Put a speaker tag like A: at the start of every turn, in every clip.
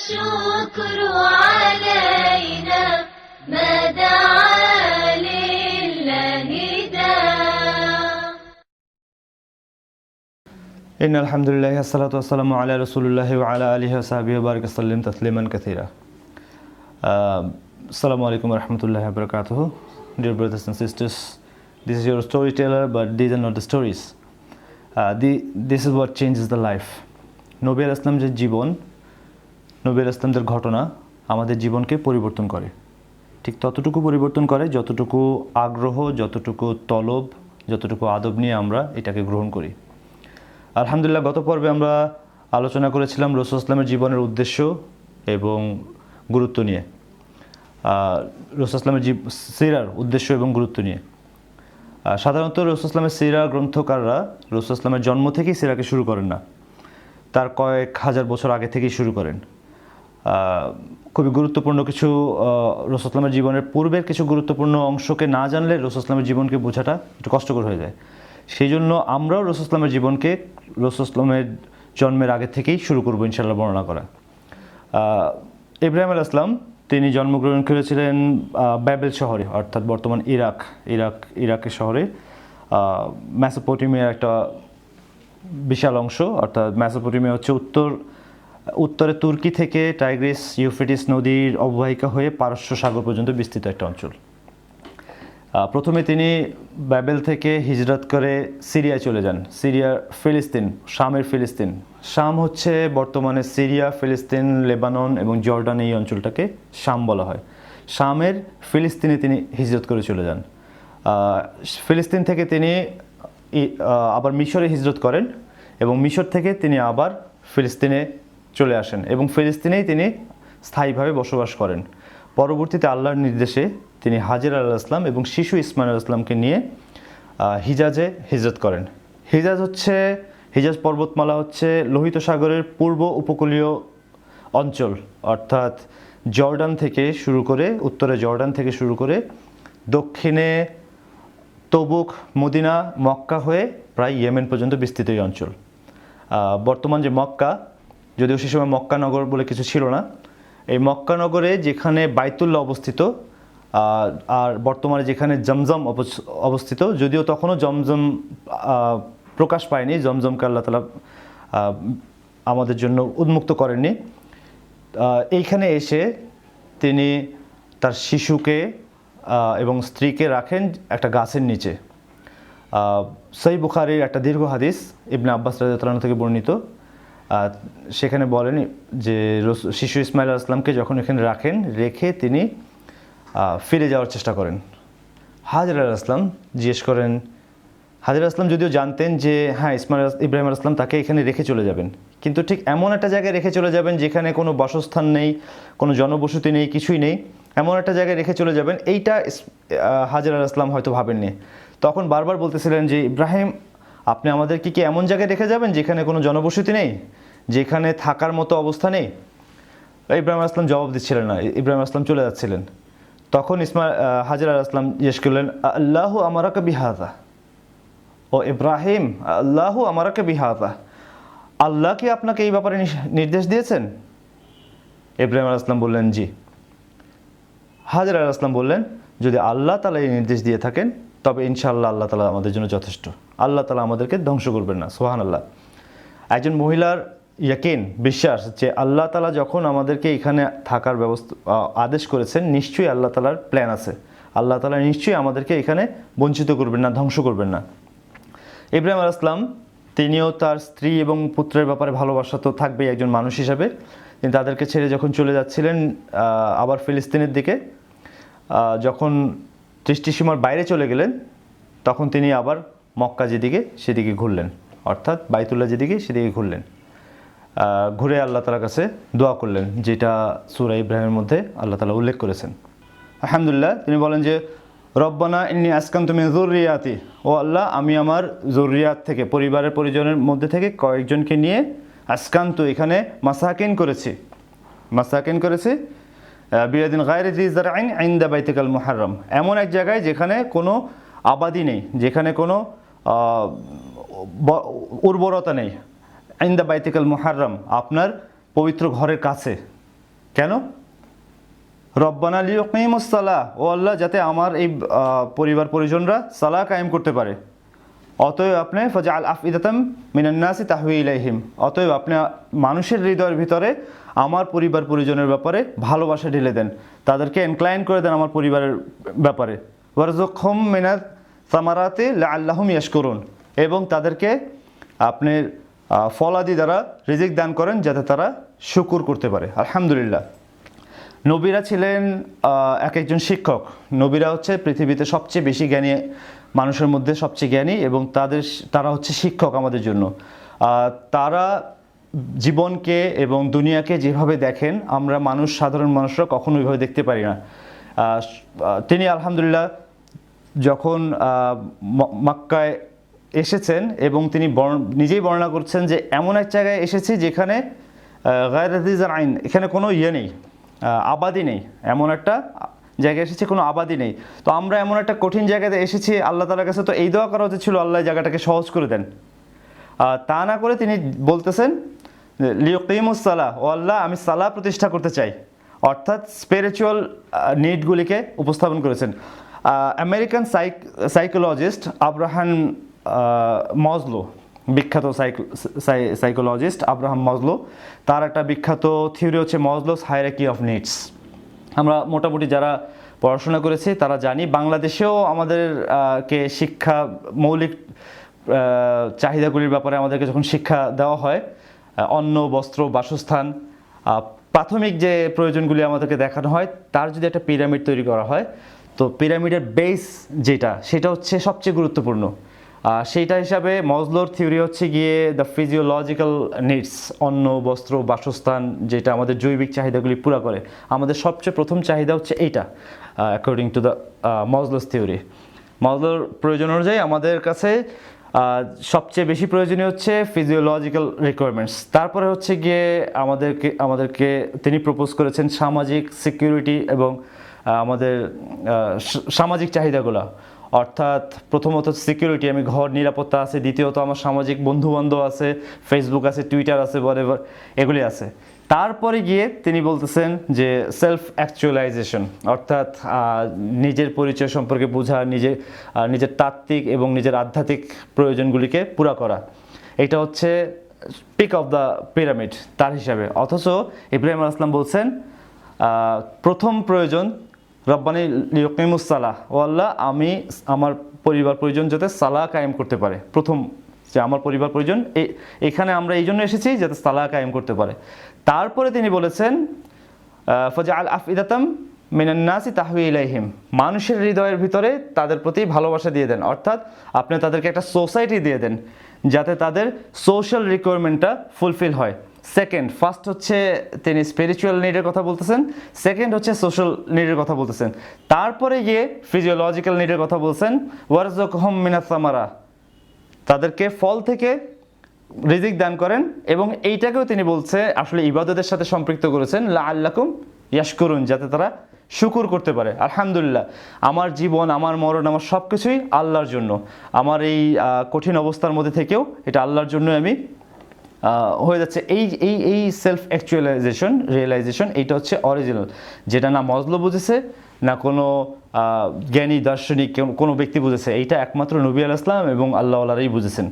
A: الشكر علينا ما دعا لله داع.
B: إن الحمد لله والصلاة والسلام على رسول الله وعلى آله وصحبه وبارك وسلم تسليما كثيرا. Assalamu alaikum warahmatullahi wabarakatuh. Dear brothers and sisters, this is your storyteller, but these are not the stories. This is what changes the life. নবী আলাইহিস সালাম যে জীবন, নবী আলাইহিস সালামদের ঘটনা আমাদের জীবনকে পরিবর্তন করে, ঠিক ততটুকু পরিবর্তন করে যতটুকু আগ্রহ, যতটুকু তলব, যতটুকু আদব নিয়ে আমরা এটাকে গ্রহণ করি। আলহামদুলিল্লাহ, গত পর্বে আমরা আলোচনা করেছিলাম রাসূল সাল্লামের জীবনের উদ্দেশ্য এবং গুরুত্ব নিয়ে, রাসূল সাল্লামের সিরার উদ্দেশ্য এবং গুরুত্ব নিয়ে। সাধারণত রাসূল সাল্লামের সিরা গ্রন্থকাররা রাসূল সাল্লামের জন্ম থেকেই সিরাকে শুরু করেন না, তার কয়েক হাজার বছর আগে থেকেই শুরু করেন। খুবই গুরুত্বপূর্ণ কিছু রাসূল সাল্লামের জীবনের পূর্বের কিছু গুরুত্বপূর্ণ অংশকে না জানলে রাসূল সাল্লামের জীবনকে বোঝাটা একটু কষ্টকর হয়ে যায়। সেই জন্য আমরাও রাসূল সাল্লামের জীবনকে রাসূল সাল্লামের জন্মের আগে থেকেই শুরু করবো ইনশাআল্লাহ বর্ণনা করা। ইব্রাহিম আলাইহিস সালাম তিনি জন্মগ্রহণ করেছিলেন ব্যাবেল শহরে, অর্থাৎ বর্তমান ইরাকের শহরে। মেসোপটেমিয়ার একটা বিশাল অংশ, অর্থাৎ মেসোপটেমিয়া হচ্ছে উত্তরে তুর্কি থেকে টাইগ্রিস ইউফ্রেটিস নদীর অববাহিকা হয়ে পারস্য সাগর পর্যন্ত বিস্তৃত একটা অঞ্চল। প্রথমে তিনি ব্যাবেল থেকে হিজরত করে সিরিয়ায় চলে যান। সিরিয়ার ফিলিস্তিন, শামের ফিলিস্তিন, শাম হচ্ছে বর্তমানে সিরিয়া, ফিলিস্তিন, লেবানন এবং জর্ডান, এই অঞ্চলটাকে শাম বলা হয়। শামের ফিলিস্তিনে তিনি হিজরত করে চলে যান। ফিলিস্তিন থেকে তিনি আবার মিশরে হিজরত করেন এবং মিশর থেকে তিনি আবার ফিলিস্তিনে চলে আসেন এবং ফিলিস্তিনেই তিনি স্থায়ীভাবে বসবাস করেন। পরবর্তীতে আল্লাহর নির্দেশে তিনি হাজেরা আলাইহিস সালাম এবং শিশু ইসমাইল আলাইহিস সালামকে নিয়ে হিজাজে হিজরত করেন। হিজাজ পর্বতমালা হচ্ছে লোহিত সাগরের পূর্ব উপকূলীয় অঞ্চল, অর্থাৎ জর্ডান থেকে শুরু করে, উত্তরে জর্ডান থেকে শুরু করে দক্ষিণে তবুক, মদিনা, মক্কা হয়ে প্রায় ইয়েমেন পর্যন্ত বিস্তৃত এই অঞ্চল। বর্তমান যে মক্কা, যদিও সে সময় মক্কা নগর বলে কিছু ছিল না, এই মক্কা নগরে যেখানে বাইতুল্লাহ অবস্থিত আর বর্তমানে যেখানে জমজম অবস্থিত, যদিও তখনও জমজম প্রকাশ পায়নি, জমজমকে আল্লাহ তাআলা আমাদের জন্য উন্মুক্ত করেননি। এইখানে এসে তিনি তার শিশুকে এবং স্ত্রীকে রাখেন একটা গাছের নিচে। সহিহ বুখারীর একটা দীর্ঘ হাদিস ইবনে আব্বাস রাদিয়াল্লাহু আনহু থেকে বর্ণিত, সেখানে বলেন যে শিশু ইসমাইল আলাইহিস সালামকে যখন এখানে রাখেন, রেখে তিনি ফিরে যাওয়ার চেষ্টা করেন। হাজেরা আলাইহিস সালাম জিজ্ঞেস করেন, হাজেরা আলাইহিস সালাম যদিও জানতেন যে হ্যাঁ ইব্রাহিম আলাইহিস সালাম তাকে এখানে রেখে চলে যাবেন, কিন্তু ঠিক এমন একটা জায়গায় রেখে চলে যাবেন যেখানে কোনো বাসস্থান নেই, কোনো জনবসতি নেই, কিছুই নেই, এমন একটা জায়গায় রেখে চলে যাবেন, এইটা হাজেরা আলাইহিস সালাম হয়তো ভাবেননি। তখন বারবার বলতেছিলেন যে ইব্রাহিম, আপনি আমাদেরকে কি এমন জায়গায় রেখে যাবেন যেখানে কোনো জনবসতি নেই, যেখানে থাকার মতো অবস্থা নেই? ইব্রাহিম আলাইহিস সালাম জবাব দিচ্ছিলেন না, ইব্রাহিম আলাইহিস সালাম চলে যাচ্ছিলেন। তখন হাজেরা আলাইহিস সালাম জিজ্ঞেস করলেন, আল্লাহু আমারাকা বিহাযা, ও ইব্রাহিম, আল্লাহু আমারাকা বিহাযা, আল্লাহ কি আপনাকে এই ব্যাপারে নির্দেশ দিয়েছেন? ইব্রাহিম আলাইহিস সালাম বললেন জি। হাজেরা আলাইহিস সালাম বললেন, যদি আল্লাহ তাআলা এই নির্দেশ দিয়ে থাকেন তবে ইনশাআল্লাহ আল্লাহ তাআলা আমাদের জন্য যথেষ্ট, আল্লাহ তাআলা আমাদেরকে ধ্বংস করবেন না। সুবহানাল্লাহ। একজন মহিলার ইয়াকিন, বিশ্বাস যে আল্লাহ তাআলা যখন আমাদেরকে এখানে থাকার ব্যবস্থা আদেশ করেছেন, নিশ্চয়ই আল্লাহ তাআলার প্ল্যান আছে, আল্লাহ তাআলা নিশ্চয়ই আমাদেরকে এখানে বঞ্চিত করবেন না, ধ্বংস করবেন না। ইব্রাহিম আলাইহিস সালাম তিনিও তার স্ত্রী এবং পুত্রের ব্যাপারে ভালোবাসা তো থাকবেই একজন মানুষ হিসাবে, তিনি তাদেরকে ছেড়ে যখন চলে যাচ্ছিলেন আবার ফিলিস্তিনের দিকে, যখন দৃষ্টিসীমার বাইরে চলে গেলেন, তখন তিনি আবার মক্কা যেদিকে সেদিকে ঘুরলেন, অর্থাৎ বাইতুল্লাহ যেদিকে সেদিকে ঘুরলেন। ঘুরে আল্লাহ তাআলার কাছে দোয়া করলেন, যেটা সূরা ইব্রাহিমের মধ্যে আল্লাহ তাআলা উল্লেখ করেছেন। আলহামদুলিল্লাহ, তিনি বলেন যে রব্বানা ইন্নী আসকানতু মিন যুররিয়াতি, ও আল্লাহ, আমি আমার যুররিয়াত থেকে, পরিবারের পরিজনের মধ্যে থেকে কয়েকজনকে নিয়ে আসকান্তু, এখানে মাসাকিন করেছি বিয়াদিন গায়রি যি যারইন ইনদা বাইতিকাল মুহাররম, এমন এক জায়গায় যেখানে কোনো আবাদি নেই, যেখানে কোনো উর্বরতা নেই, ইনদা বাইতিকাল মুহাররম, আপনার পবিত্র ঘরের কাছে, কেন? রব্বানা লিয়ুকিমুস সালাহ, ও আল্লাহ যাতে আমার এই পরিবার পরিজনরা সালাহ কায়েম করতে পারে। অতএব আপনি ফাজআল আফইদাতাম মিনান নাসি তাহওয়ি ইলাইহিম, অতএব আপনি মানুষের হৃদয়ের ভিতরে আমার পরিবার পরিজনের ব্যাপারে ভালোবাসা ঢেলে দেন, তাদেরকে ইনক্লাইন করে দেন আমার পরিবারের ব্যাপারে। ওয়ারযুকহুম মিনাত সামারাতি লাআল্লাহুম ইয়াশকুরুন, এবং তাদেরকে আপনি ফলাদি দ্বারা রিজিক দান করেন যাতে তারা শুকর করতে পারে। আলহামদুলিল্লাহ। নবীরা ছিলেন এক একজন শিক্ষক। নবীরা হচ্ছে পৃথিবীতে সবচেয়ে বেশি জ্ঞানী মানুষের মধ্যে সবচেয়ে জ্ঞানী, এবং তারা হচ্ছে শিক্ষক আমাদের জন্য। তারা জীবনকে এবং দুনিয়াকে যেভাবে দেখেন আমরা সাধারণ মানুষরা কখনো ওইভাবে দেখতে পারি না। তিনি আলহামদুলিল্লাহ যখন মক্কায় এসেছেন এবং তিনি নিজেই বর্ণনা করছেন যে এমন এক জায়গায় এসেছি যেখানে গায়রা যি জারআইন, এখানে কোনো নেই, আবাদি নেই, এমন একটা জায়গায় এসেছি কোনো আবাদি নেই। তো আমরা এমন একটা কঠিন জায়গাতে এসেছি, আল্লাহ তাআলার কাছে তো এই দোয়া করা উচিত ছিল, আল্লাহ জায়গাটাকে সহজ করে দেন। তা না করে তিনি বলতেছেন লিয়ুকিমুস সালাহ, ও আল্লাহ আমি সালাহ প্রতিষ্ঠা করতে চাই, অর্থাৎ স্পিরিচুয়াল নিডগুলিকে উপস্থাপন করেছেন। আমেরিকান সাইকোলজিস্ট আব্রাহাম মজলো, বিখ্যাত সাইকোলজিস্ট আব্রাহাম মজলো, তার একটা বিখ্যাত থিওরি হচ্ছে মজলোস হায়ারার্কি অফ নিডস। আমরা মোটামুটি যারা পড়াশোনা করেছি তারা জানি, বাংলাদেশেও আমাদেরকে শিক্ষা মৌলিক চাহিদাগুলির ব্যাপারে আমাদেরকে যখন শিক্ষা দেওয়া হয়, অন্ন বস্ত্র বাসস্থান, প্রাথমিক যে প্রয়োজনগুলি আমাদেরকে দেখানো হয়, তার যদি একটা পিরামিড তৈরি করা হয়, তো পিরামিডের বেস সেটা হচ্ছে সবচেয়ে গুরুত্বপূর্ণ। সেইটা হিসাবে মজলোর থিওরি হচ্ছে গিয়ে দ্য ফিজিওলজিক্যাল নিডস, অন্ন বস্ত্র বাসস্থান, যেটা আমাদের জৈবিক চাহিদাগুলি পুরা করে। আমাদের সবচেয়ে প্রথম চাহিদা হচ্ছে এইটা, অ্যাকর্ডিং টু দ্য মজলোস থিওরি। মজলোর প্রয়োজন অনুযায়ী আমাদের কাছে সবচেয়ে বেশি প্রয়োজনীয় হচ্ছে ফিজিওলজিক্যাল রিকোয়ারমেন্টস। তারপরে হচ্ছে গিয়ে আমাদেরকে তিনি প্রপোজ করেছেন সামাজিক সিকিউরিটি এবং আমাদের সামাজিক চাহিদাগুলো, অর্থাৎ প্রথমত সিকিউরিটি, আমি ঘর নিরাপত্তা আছে, দ্বিতীয়ত আমার সামাজিক বন্ধুবান্ধব আছে, ফেসবুক আছে, টুইটার আছে, whatever এগুলি আছে। তারপরে গিয়ে তিনি বলতেছেন যে সেলফ অ্যাকচুয়ালাইজেশন, অর্থাৎ নিজের পরিচয় সম্পর্কে বোঝা, নিজের তাত্ত্বিক এবং নিজের আধ্যাত্মিক প্রয়োজনগুলিকে পুরা করা। এটা হচ্ছে পিক অফ দ্য পিরামিড তার হিসাবে। অথচ ইব্রাহিম আলাইহিস সালাম বলছেন প্রথম প্রয়োজন রব্বানি লিয়ুকিমুস সালাহ, ও আল্লাহ আমি আমার পরিবার পরিজন যাতে সালাহ কায়েম করতে পারে। প্রথম যে আমার পরিবার পরিজন এখানে আমরা এই জন্য এসেছি যাতে সালাহ কায়েম করতে পারে। তারপরে তিনি বলেছেন ফাজআল আফইদাতাম মিনান নাসি তাহওয়ি ইলাইহিম, মানুষের হৃদয়ের ভিতরে তাদের প্রতি ভালোবাসা দিয়ে দেন, অর্থাৎ আপনি তাদেরকে একটা সোসাইটি দিয়ে দেন যাতে তাদের সোশ্যাল রিকোয়ারমেন্টটা ফুলফিল হয়। ফার্স্ট হচ্ছে তিনি স্পিরিচুয়াল নিডের কথা বলতেছেন, সেকেন্ড হচ্ছে সোশ্যাল নিডের কথা বলতেছেন, তারপরে গিয়ে ফিজিওলজিক্যাল নিডের কথা বলছেন ওয়ারযুকহুম মিনাস সামারা, তাদেরকে ফল থেকে রিজিক দান করেন। এবং এইটাকেও তিনি বলছে আসলে ইবাদতের সাথে সম্পৃক্ত করেছেন লাআল্লাকুম ইয়াশকুরুন, যাতে তারা শুকর করতে পারে। আলহামদুলিল্লাহ, আমার জীবন, আমার মরণ, আমার সব কিছুই আল্লাহর জন্য। আমার এই কঠিন অবস্থার মধ্যে থেকেও এটা আল্লাহর জন্য আমি হয়ে যাচ্ছে। এই সেলফ অ্যাকচুয়ালাইজেশন, রিয়েলাইজেশন, এইটা হচ্ছে অরিজিনাল, যেটা না মজলো বুঝেছে না কোনো জ্ঞানী দার্শনিক কোনো ব্যক্তি বুঝেছে, এইটা একমাত্র নবী আলাইহিস সালাম এবং আল্লাহওয়ালারাই বুঝেছেন।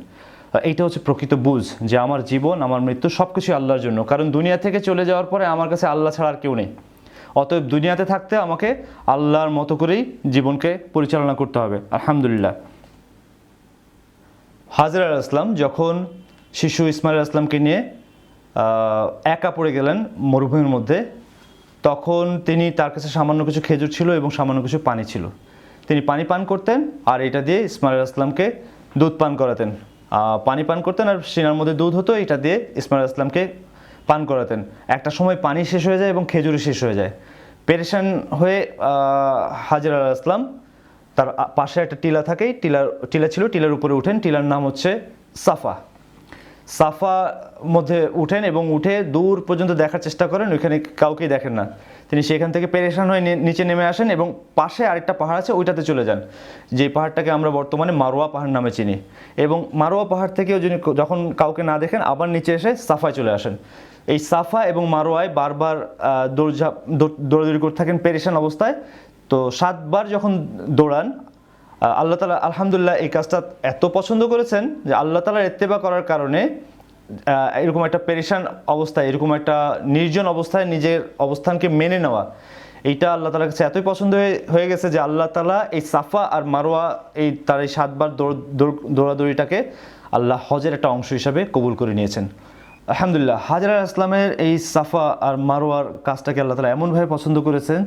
B: এইটা হচ্ছে প্রকৃত বুঝ যে আমার জীবন, আমার মৃত্যু সব কিছুই আল্লাহর জন্য, কারণ দুনিয়া থেকে চলে যাওয়ার পরে আমার কাছে আল্লাহ ছাড়া আর কেউ নেই। অতএব দুনিয়াতে থাকতে আমাকে আল্লাহর মতো করেই জীবনকে পরিচালনা করতে হবে। আলহামদুলিল্লাহ। হাজরা আলাইহিস সালাম যখন শিশু ইসমাইল আলাইহিস সালামকে নিয়ে একা পড়ে গেলেন মরুভূমির মধ্যে, তখন তার কাছে সামান্য কিছু খেজুর ছিল এবং সামান্য কিছু পানি ছিল। তিনি পানি পান করতেন আর এটা দিয়ে ইসমাইল আলাইহিস সালামকে দুধ পান করাতেন। পানি পান করতেন আর সিনার মধ্যে দুধ হতো, এটা দিয়ে ইসমাইল আলাইহিস সালামকে পান করাতেন। একটা সময় পানি শেষ হয়ে যায় এবং খেজুরও শেষ হয়ে যায়। পেরেশান হয়ে হাজরা আলাইহিস সালাম, তার পাশে একটা টিলা থাকে, টিলা ছিল, টিলার উপরে উঠেন, টিলার নাম হচ্ছে সাফা। সাফা মধ্যে উঠেন এবং উঠে দূর পর্যন্ত দেখার চেষ্টা করেন, ওইখানে কাউকেই দেখেন না। তিনি সেখান থেকে পেরেশান হয়ে নিচে নেমে আসেন এবং পাশে আরেকটা পাহাড় আছে ওইটাতে চলে যান, যে পাহাড়টাকে আমরা বর্তমানে মারোয়া পাহাড় নামে চিনি। এবং মারোয়া পাহাড় থেকেও যিনি যখন কাউকে না দেখেন আবার নিচে এসে সাফায় চলে আসেন। এই সাফা এবং মারোয়ায় বারবার দৌড়াদৌড়ি করতে থাকেন পেরেশান অবস্থায়। তো 7 বার যখন দৌড়ান, আল্লাহ তাআলা আলহামদুলিল্লাহ এই কাজটা এত পছন্দ করেছেন যে আল্লাহ তাআলার ইত্তেবা করার কারণে এরকম একটা পেরেশান অবস্থায়, এরকম একটা নির্জন অবস্থায় নিজের অবস্থানকে মেনে নেওয়া, এইটা আল্লাহ তাআলার কাছে এতই পছন্দ হয়ে গেছে যে আল্লাহ তাআলা এই সাফা আর মারোয়া তার এই 7 বার দৌড়াদৌড়িটাকে আল্লাহ হজের একটা অংশ হিসাবে কবুল করে নিয়েছেন। আলহামদুলিল্লাহ, হাজর আলাইহিস সালামের এই সাফা আর মারোয়ার কাজটাকে আল্লাহ তাআলা এমনভাবে পছন্দ করেছেন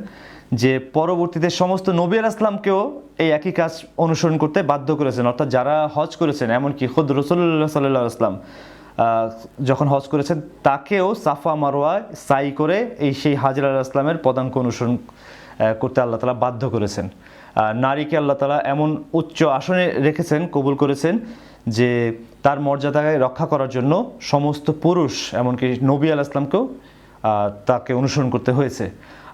B: যে পরবর্তীতে সমস্ত নবী আলাইহিস সালামকেও এই একই কাজ অনুসরণ করতে বাধ্য করেছেন। অর্থাৎ যারা হজ করেছেন, এমনকি খুদ রাসূলুল্লাহ সাল্লাল্লাহু আলাইহি ওয়াসাল্লাম যখন হজ করেছেন তাকেও সাফা মারোয়ায় সাই করে সেই হাজর আলাইহিস সালামের পদাঙ্ক অনুসরণ করতে আল্লাহ তাআলা বাধ্য করেছেন। নারীকে আল্লাহ তাআলা এমন উচ্চ আসনে রেখেছেন, কবুল করেছেন যে তার মর্যাদাকে রক্ষা করার জন্য সমস্ত পুরুষ, এমনকি নবী আলাইহিস সালামকেও তাকে অনুসরণ করতে হয়েছে।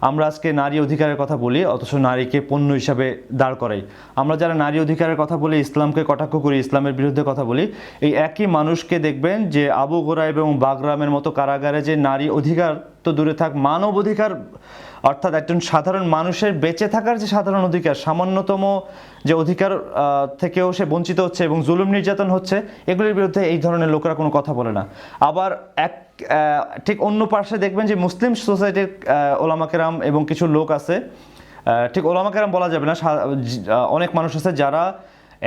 B: আমরা আজকে নারী অধিকারের কথা বলি, অথচ নারীকে পণ্য হিসাবে দাঁড় করাই। আমরা যারা নারী অধিকারের কথা বলি, ইসলামকে কটাক্ষ করি, ইসলামের বিরুদ্ধে কথা বলি, এই একই মানুষকে দেখবেন যে আবু গোরাইব এবং বাগরামের মতো কারাগারে যে নারী অধিকার তো দূরে থাক, মানব অধিকার অর্থাৎ একজন সাধারণ মানুষের বেঁচে থাকার যে সাধারণ অধিকার, সামান্যতম যে অধিকার থেকেও সে বঞ্চিত হচ্ছে এবং জুলুম নির্যাতন হচ্ছে, এগুলির বিরুদ্ধে এই ধরনের লোকেরা কোনো কথা বলে না। আবার ঠিক অন্য পাশে দেখবেন যে মুসলিম সোসাইটির ওলামা কেরাম এবং কিছু লোক আছে, ঠিক ওলামা কেরাম বলা যাবে না, অনেক মানুষ আছে যারা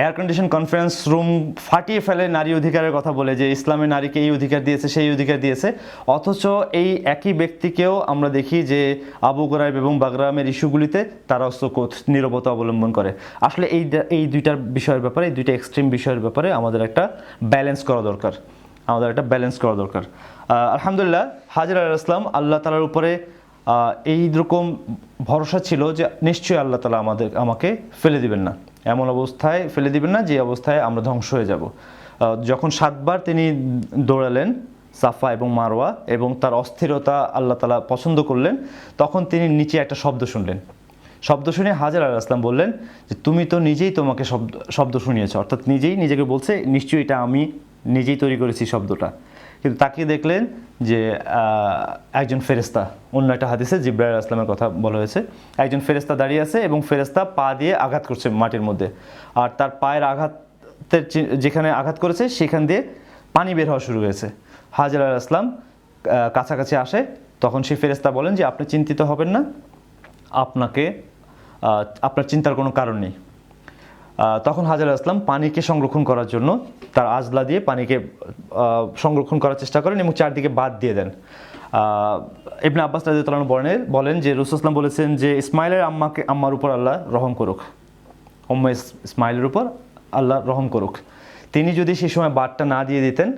B: এয়ার কন্ডিশন কনফারেন্স রুম ফাটিয়ে ফেলে নারী অধিকারের কথা বলে যে ইসলামে নারীকে এই অধিকার দিয়েছে, সেই অধিকার দিয়েছে। অথচ এই একই ব্যক্তিকেও আমরা দেখি যে আবু গোরাইব এবং বাগরামের ইস্যুগুলিতে তারা নীরবতা অবলম্বন করে। আসলে এই দুইটার বিষয়ের ব্যাপারে, এই দুইটা এক্সট্রিম বিষয়ের ব্যাপারে আমাদের একটা ব্যালেন্স করা দরকার, আলহামদুলিল্লাহ, হাজর আলাইহিস সালাম আল্লাহ তাআলার উপরে এই রকম ভরসা ছিল যে নিশ্চয়ই আল্লাহ তাআলা আমাকে ফেলে দিবেন না, এমন অবস্থায় ফেলে দিবেন না যে অবস্থায় আমরা ধ্বংস হয়ে যাব। যখন 7 বার তিনি দৌড়ালেন সাফা এবং মারওয়া এবং তার অস্থিরতা আল্লাহ তাআলা পছন্দ করলেন, তখন তিনি নিচে একটা শব্দ শুনলেন। শব্দ শুনে হাজর আলাইহিস সালাম বললেন যে তুমি তো নিজেই তোমাকে শব্দ শুনিয়েছ, অর্থাৎ নিজেকে বলছে নিশ্চয়ই এটা আমি নিজেই তৈরি করেছি শব্দটা। কিন্তু তাকে দেখলেন যে একজন ফেরেশতা, অন্য একটা হাদিসে জিবরাইল আলাইহিস সালামের কথা বলা হয়েছে, একজন ফেরেশতা দাঁড়িয়ে আছে এবং ফেরেশতা পা দিয়ে আঘাত করছে মাটির মধ্যে, আর তার পায়ের আঘাতের যেখানে আঘাত করেছে সেখান দিয়ে পানি বের হওয়া শুরু হয়েছে। হাজর আলাইহিস সালাম কাছাকাছি আসে, তখন সেই ফেরেশতা বলেন যে আপনি চিন্তিত হবেন না, আপনার চিন্তার কোনো কারণ নেই। তখন হাজর আলাইহিস সালাম পানিকে সংরক্ষণ করার জন্য তার আজলা দিয়ে পানিকে সংরক্ষণ করার চেষ্টা করেন এবং চারদিকে বাদ দিয়ে দেন। ইবনে আব্বাস রাদিয়াল্লাহু আনহু বলেন যে রাসূল সাল্লাল্লাহু আলাইহি ওয়াসাল্লাম বলেছেন যে ইসমাইলের আম্মার উপর আল্লাহ রহম করুক, ইসমাইলের উপর আল্লাহ রহম করুক, তিনি যদি সেই সময় বাদটা না দিয়ে দিতেন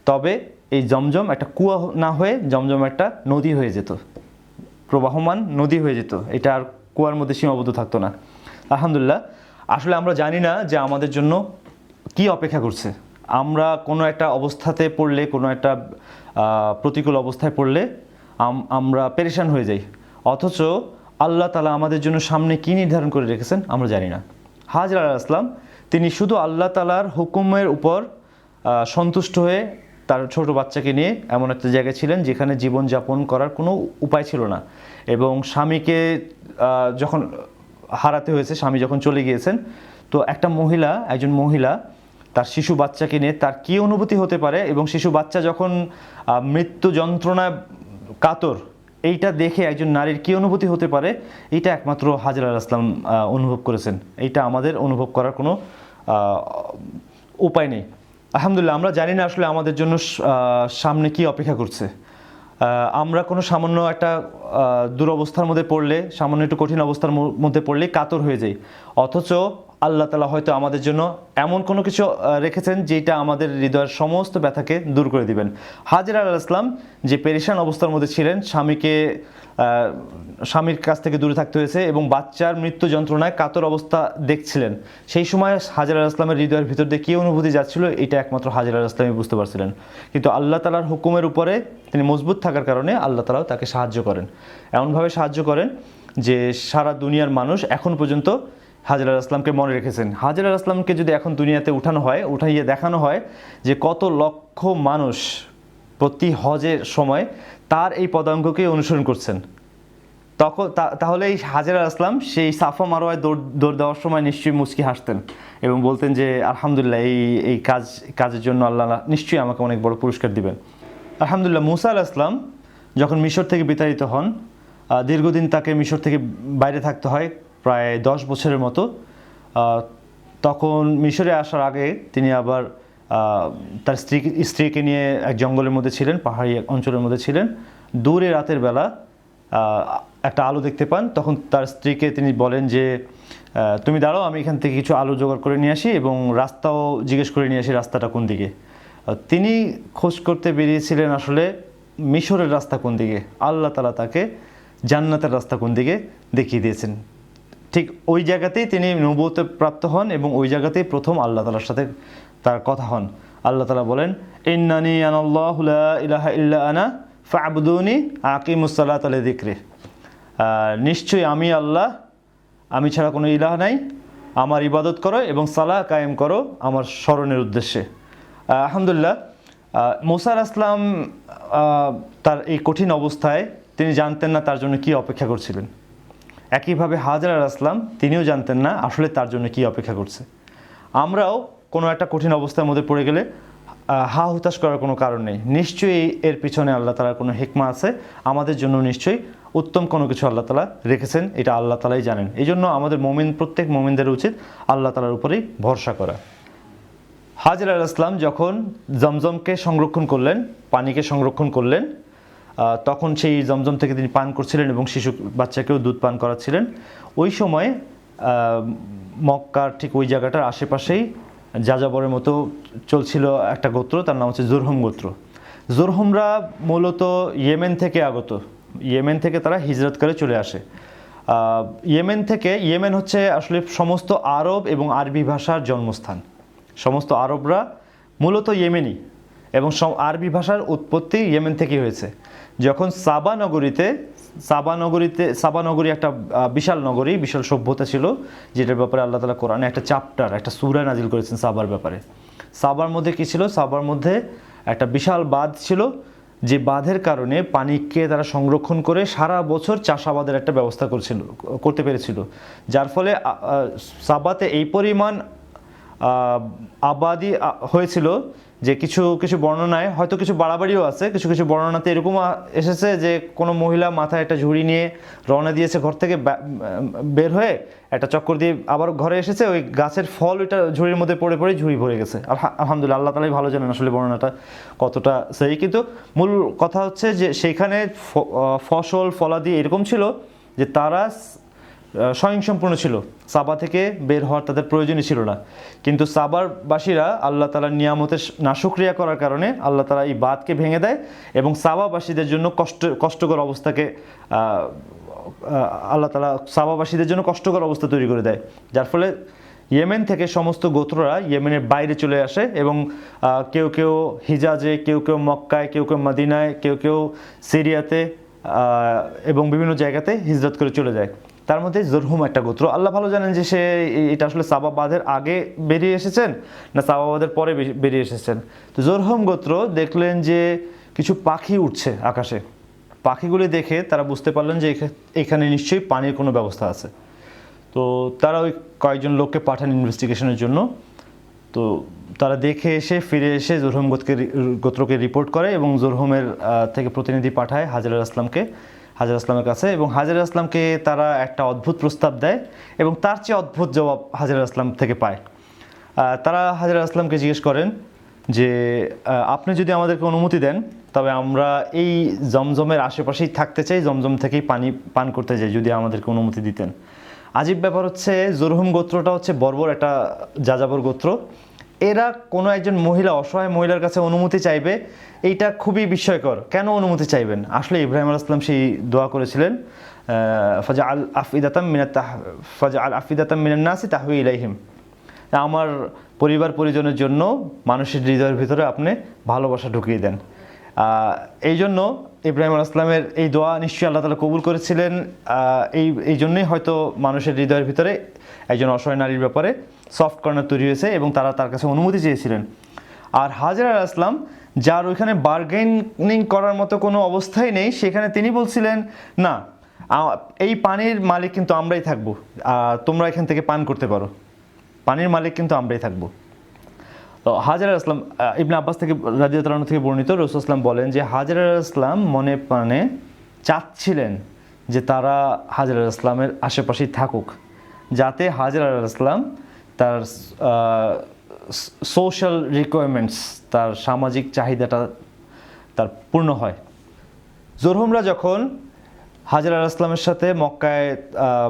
B: তবে এই জমজম একটা কুয়া না হয়ে জমজম একটা নদী হয়ে যেত, প্রবাহমান নদী হয়ে যেত, এটা আর কুয়ার মধ্যে সীমাবদ্ধ থাকতো না। আলহামদুলিল্লাহ, আসলে আমরা জানি না যে আমাদের জন্য কি অপেক্ষা করছে। আমরা কোনো একটা অবস্থাতে পড়লে, কোনো একটা প্রতিকূল অবস্থায় পড়লে আমরা পেরেশান হয়ে যাই, অথচ আল্লাহ তাআলা আমাদের জন্য সামনে কি নির্ধারণ করে রেখেছেন আমরা জানি না। হাজর আলাইহিস সালাম তিনি শুধু আল্লাহ তাআলার হুকুমের উপর সন্তুষ্ট হয়ে তার ছোট বাচ্চাকে নিয়ে এমন একটা জায়গায় ছিলেন যেখানে জীবনযাপন করার কোনো উপায় ছিল না, এবং স্বামীকে যখন হারাতে হয়েছে, স্বামী যখন চলে গিয়েছেন, তো একজন মহিলা তার শিশু বাচ্চাকে নিয়ে তার কী অনুভূতি হতে পারে, এবং শিশু বাচ্চা যখন মৃত্যু যন্ত্রণায় কাতর, এইটা দেখে একজন নারীর কী অনুভূতি হতে পারে, এইটা একমাত্র হাজর আলাইহিস সালাম অনুভব করেছেন। এইটা আমাদের অনুভব করার কোনো উপায় নেই। আলহামদুলিল্লাহ, আমরা জানি না আসলে আমাদের জন্য সামনে কি অপেক্ষা করছে। আমরা কোনো সামান্য একটা দুরবস্থার মধ্যে পড়লে, সামান্য একটু কঠিন অবস্থার মধ্যে পড়লে কাতর হয়ে যাই, অথচ আল্লাহ তাআলা হয়তো আমাদের জন্য এমন কোনো কিছু রেখেছেন যেটা আমাদের হৃদয়ের সমস্ত ব্যথাকে দূর করে দিবেন। হাজেরা আলাইহিস সালাম যে পেরেশান অবস্থার মধ্যে ছিলেন, স্বামীর কাছ থেকে দূরে থাকতে হয়েছে এবং বাচ্চার মৃত্যু যন্ত্রণায় কাতর অবস্থা দেখছিলেন, সেই সময় হাজেরা আলাইহিস সালামের হৃদয়ের ভিতর দিয়ে কী অনুভূতি যাচ্ছিল এটা একমাত্র হাজেরা আলাইহিস সালামই বুঝতে পারছিলেন। কিন্তু আল্লাহ তাআলার হুকুমের উপরে তিনি মজবুত থাকার কারণে আল্লাহ তাআলাও তাকে সাহায্য করেন, এমনভাবে সাহায্য করেন যে সারা দুনিয়ার মানুষ এখন পর্যন্ত হাজেরা আলাইহিস সালামকে মনে রেখেছেন। হাজেরা আলাইহিস সালামকে যদি এখন দুনিয়াতে উঠাইয়ে দেখানো হয় যে কত লক্ষ মানুষ প্রতি হজের সময় তার এই পদাঙ্ককে অনুসরণ করছেন, তাহলে এই হাজেরা আলাইহিস সালাম সেই সাফা মারোয়ায় দৌড় দেওয়ার সময় নিশ্চয়ই মুচকি হাসতেন এবং বলতেন যে আলহামদুলিল্লাহ, এই কাজের জন্য আল্লাহ নিশ্চয়ই আমাকে অনেক বড় পুরস্কার দিবেন। আলহামদুলিল্লাহ, মুসা আলাইহিস সালাম যখন মিশর থেকে বিতাড়িত হন, দীর্ঘদিন তাকে মিশর থেকে বাইরে থাকতে হয়, প্রায় 10 বছরের মতো। তখন মিশরে আসার আগে তিনি আবার তার স্ত্রীকে নিয়ে এক জঙ্গলের মধ্যে ছিলেন, পাহাড়ি এক অঞ্চলের মধ্যে ছিলেন। দূরে রাতের বেলা একটা আলো দেখতে পান, তখন তার স্ত্রীকে তিনি বলেন যে তুমি দাঁড়াও, আমি এখান থেকে কিছু আলো জোগাড় করে নিয়ে আসি এবং রাস্তাও জিজ্ঞেস করে নিয়ে আসি রাস্তাটা কোন দিকে। তিনি খোঁজ করতে বেরিয়েছিলেন আসলে মিশরের রাস্তা কোন দিকে, আল্লাহ তাআলা তাকে জান্নাতের রাস্তা কোন দিকে দেখিয়ে দিয়েছেন। ঠিক ওই জায়গাতেই তিনি নবুয়ত প্রাপ্ত হন এবং ওই জায়গাতেই প্রথম আল্লাহ তাআলার সাথে তার কথা হন। আল্লাহ তাআলা বলেন, ইন্নানি আনাল্লাহু লা ইলাহা ইল্লা আনা ফা'বুদুনি আকিমুস সালাতা লিযিকরি। নিশ্চয়ই আমি আল্লাহ, আমি ছাড়া কোনো ইলাহ নাই, আমার ইবাদত করো এবং সালাহ কায়েম করো আমার স্মরণের উদ্দেশ্যে। আলহামদুলিল্লাহ, মুসা আলাইহিস সালাম তার এই কঠিন অবস্থায় তিনি জানতেন না তার জন্য কি অপেক্ষা করছিলেন। একইভাবে হাজেরা আলাইহিস সালাম তিনিও জানতেন না আসলে তার জন্য কি অপেক্ষা করছে। আমরাও কোনো একটা কঠিন অবস্থার মধ্যে পড়ে গেলে হা হুতাশ করার কোনো কারণ নেই, নিশ্চয়ই এর পিছনে আল্লাহ তাআলার কোনো হিকমা আছে, আমাদের জন্য নিশ্চয়ই উত্তম কোনো কিছু আল্লাহ তাআলা রেখেছেন, এটা আল্লাহ তাআলাই জানেন। এই জন্য আমাদের প্রত্যেক মুমিনদের উচিত আল্লাহ তাআলার উপরেই ভরসা করা। হাজেরা আলাইহিস সালাম যখন জমজমকে সংরক্ষণ করলেন, পানিকে সংরক্ষণ করলেন, তখন সেই জমজম থেকে তিনি পান করছিলেন এবং শিশু বাচ্চাকেও দুধ পান করাচ্ছিলেন। ওই সময় মক্কার ঠিক ওই জায়গাটার আশেপাশেই যাযাবরের মতো চলছিল একটা গোত্র, তার নাম হচ্ছে জুরহুম গোত্র। জুরহুমরা মূলত ইয়েমেন থেকে আগত, ইয়েমেন থেকে তারা হিজরত করে চলে আসে। ইয়েমেন হচ্ছে আসলে সমস্ত আরব এবং আরবি ভাষার জন্মস্থান। সমস্ত আরবরা মূলত ইয়েমেনি এবং আরবি ভাষার উৎপত্তি ইয়েমেন থেকে হয়েছে। যখন সাবা নগরী একটা বিশাল নগরী, বিশাল সভ্যতা ছিল, যেটার ব্যাপারে আল্লাহ তাআলা কোরআনে একটা চ্যাপ্টার, একটা সূরা নাজিল করেছেন সাবার ব্যাপারে। সাবার মধ্যে কি ছিল? সাবার মধ্যে একটা বিশাল বাঁধ ছিল, যে বাঁধের কারণে পানিকে তারা সংরক্ষণ করে সারা বছর চাষাবাদের একটা ব্যবস্থা করতে পেরেছিল, যার ফলে সাবাতে এই পরিমাণ আবাদি হয়েছিল যে কিছু কিছু বর্ণনায় হয়তো কিছু বাড়াবাড়িও আছে, কিছু কিছু বর্ণনাতে এরকম এসেছে যে কোনো মহিলা মাথায় একটা ঝুড়ি নিয়ে রওনা দিয়েছে, ঘর থেকে বের হয়ে একটা চক্কর দিয়ে আবার ঘরে এসেছে, ওই গাছের ফল ওইটা ঝুড়ির মধ্যে পড়ে ঝুড়ি ভরে গেছে। আলহামদুলিল্লাহ, আল্লাহ তাআলাই ভালো জানেন আসলে বর্ণনাটা কতটা সেই, কিন্তু মূল কথা হচ্ছে যে সেইখানে ফসল ফলাদি এরকম ছিল যে তারা স্বয়ংসম্পূর্ণ ছিল, সাবা থেকে বের হওয়ার তাদের প্রয়োজনই ছিল না। কিন্তু সাবারবাসীরা আল্লাহ তাআলার নিয়ামতের নাশুকরিয়া করার কারণে আল্লাহ তাআলা এই বাঁধকে ভেঙে দেয় এবং সাবাবাসীদের জন্য কষ্টকর অবস্থাকে আল্লাহ তাআলা সাবাবাসীদের জন্য কষ্টকর অবস্থা তৈরি করে দেয়, যার ফলে ইয়েমেন থেকে সমস্ত গোত্ররা ইয়েমেনের বাইরে চলে আসে এবং কেউ কেউ হিজাজে, কেউ কেউ মক্কায়, কেউ কেউ মদিনায়, কেউ কেউ সিরিয়াতে এবং বিভিন্ন জায়গাতে হিজরত করে চলে যায়। তার মধ্যে জুরহুম একটা গোত্র, আল্লাহ ভালো জানেন যে সে এটা আসলে সাবা বাঁধের আগে বেরিয়ে এসেছেন না সাবা বাঁধের পরে বেরিয়ে এসেছেন। তো জুরহুম গোত্র দেখলেন যে কিছু পাখি উঠছে আকাশে, পাখিগুলি দেখে তারা বুঝতে পারলেন যে এখানে নিশ্চয়ই পানির কোনো ব্যবস্থা আছে। তো তারা ওই কয়েকজন লোককে পাঠান ইনভেস্টিগেশনের জন্য। তো তারা দেখে ফিরে এসে জুরহুম গোত্রকে রিপোর্ট করে এবং জুরহুমের থেকে প্রতিনিধি পাঠায় হাজেরা আলাইহিস সালামের কাছে, এবং হাজেরা আলাইহিস সালামকে তারা একটা অদ্ভুত প্রস্তাব দেয় এবং তার চেয়ে অদ্ভুত জবাব হাজেরা আলাইহিস সালাম থেকে পায়। তারা হাজেরা আলাইহিস সালামকে জিজ্ঞেস করেন যে আপনি যদি আমাদেরকে অনুমতি দেন তবে আমরা এই জমজমের আশেপাশেই থাকতে চাই, জমজম থেকেই পানি পান করতে চাই, যদি আমাদেরকে অনুমতি দিতেন। আজীব ব্যাপার হচ্ছে জুরহুম গোত্রটা হচ্ছে বর্বর একটা যাযাবর গোত্র। এরা কোনো একজন মহিলা, অসহায় মহিলার কাছে অনুমতি চাইবে, এইটা খুবই বিস্ময়কর। কেন অনুমতি চাইবেন? আসলে ইব্রাহিম আলাইহিস সালাম সেই দোয়া করেছিলেন, ফাজআল আফইদাতাম মিনান নাসি তাহওয়ি ইলাইহিম, আমার পরিবার পরিজনের জন্য মানুষের হৃদয়ের ভিতরে আপনি ভালোবাসা ঢুকিয়ে দেন। এই জন্য ইব্রাহিম আলাইহিস সালামের এই দোয়া নিশ্চয়ই আল্লাহ তাআলা কবুল করেছিলেন। এই জন্যই হয়তো মানুষের হৃদয়ের ভিতরে একজন অসহায় নারীর ব্যাপারে সফট কর্নার তৈরি হয়েছে এবং তারা তার কাছে অনুমতি চেয়েছিলেন। আর হাজরা আলাইহিস সালাম, যার ওইখানে বার্গেনিং করার মতো কোনো অবস্থাই নেই, সেখানে তিনি বলছিলেন না, এই পানির মালিক কিন্তু আমরাই থাকবো, তোমরা এখান থেকে পান করতে পারো, পানির মালিক কিন্তু আমরাই থাকবো। তো হাজরা আলাইহিস সালাম, ইবনে আব্বাস থেকে রাদিয়াল্লাহু আনহু থেকে বর্ণিত, রাসূল সাল্লাল্লাহু আলাইহি ওয়াসাল্লাম বলেন যে হাজরা আলাইহিস সালাম মনে প্রাণে চাচ্ছিলেন যে তারা হাজরা আলাইহিস সালামের আশেপাশেই থাকুক, যাতে হাজরা আলাইহিস সালাম তার সোশ্যাল রিকোয়ারমেন্টস, তার সামাজিক চাহিদাটা তার পূর্ণ হয়। জুরহুমরা যখন হাজরা আলাইহিস সালামের সাথে মক্কায়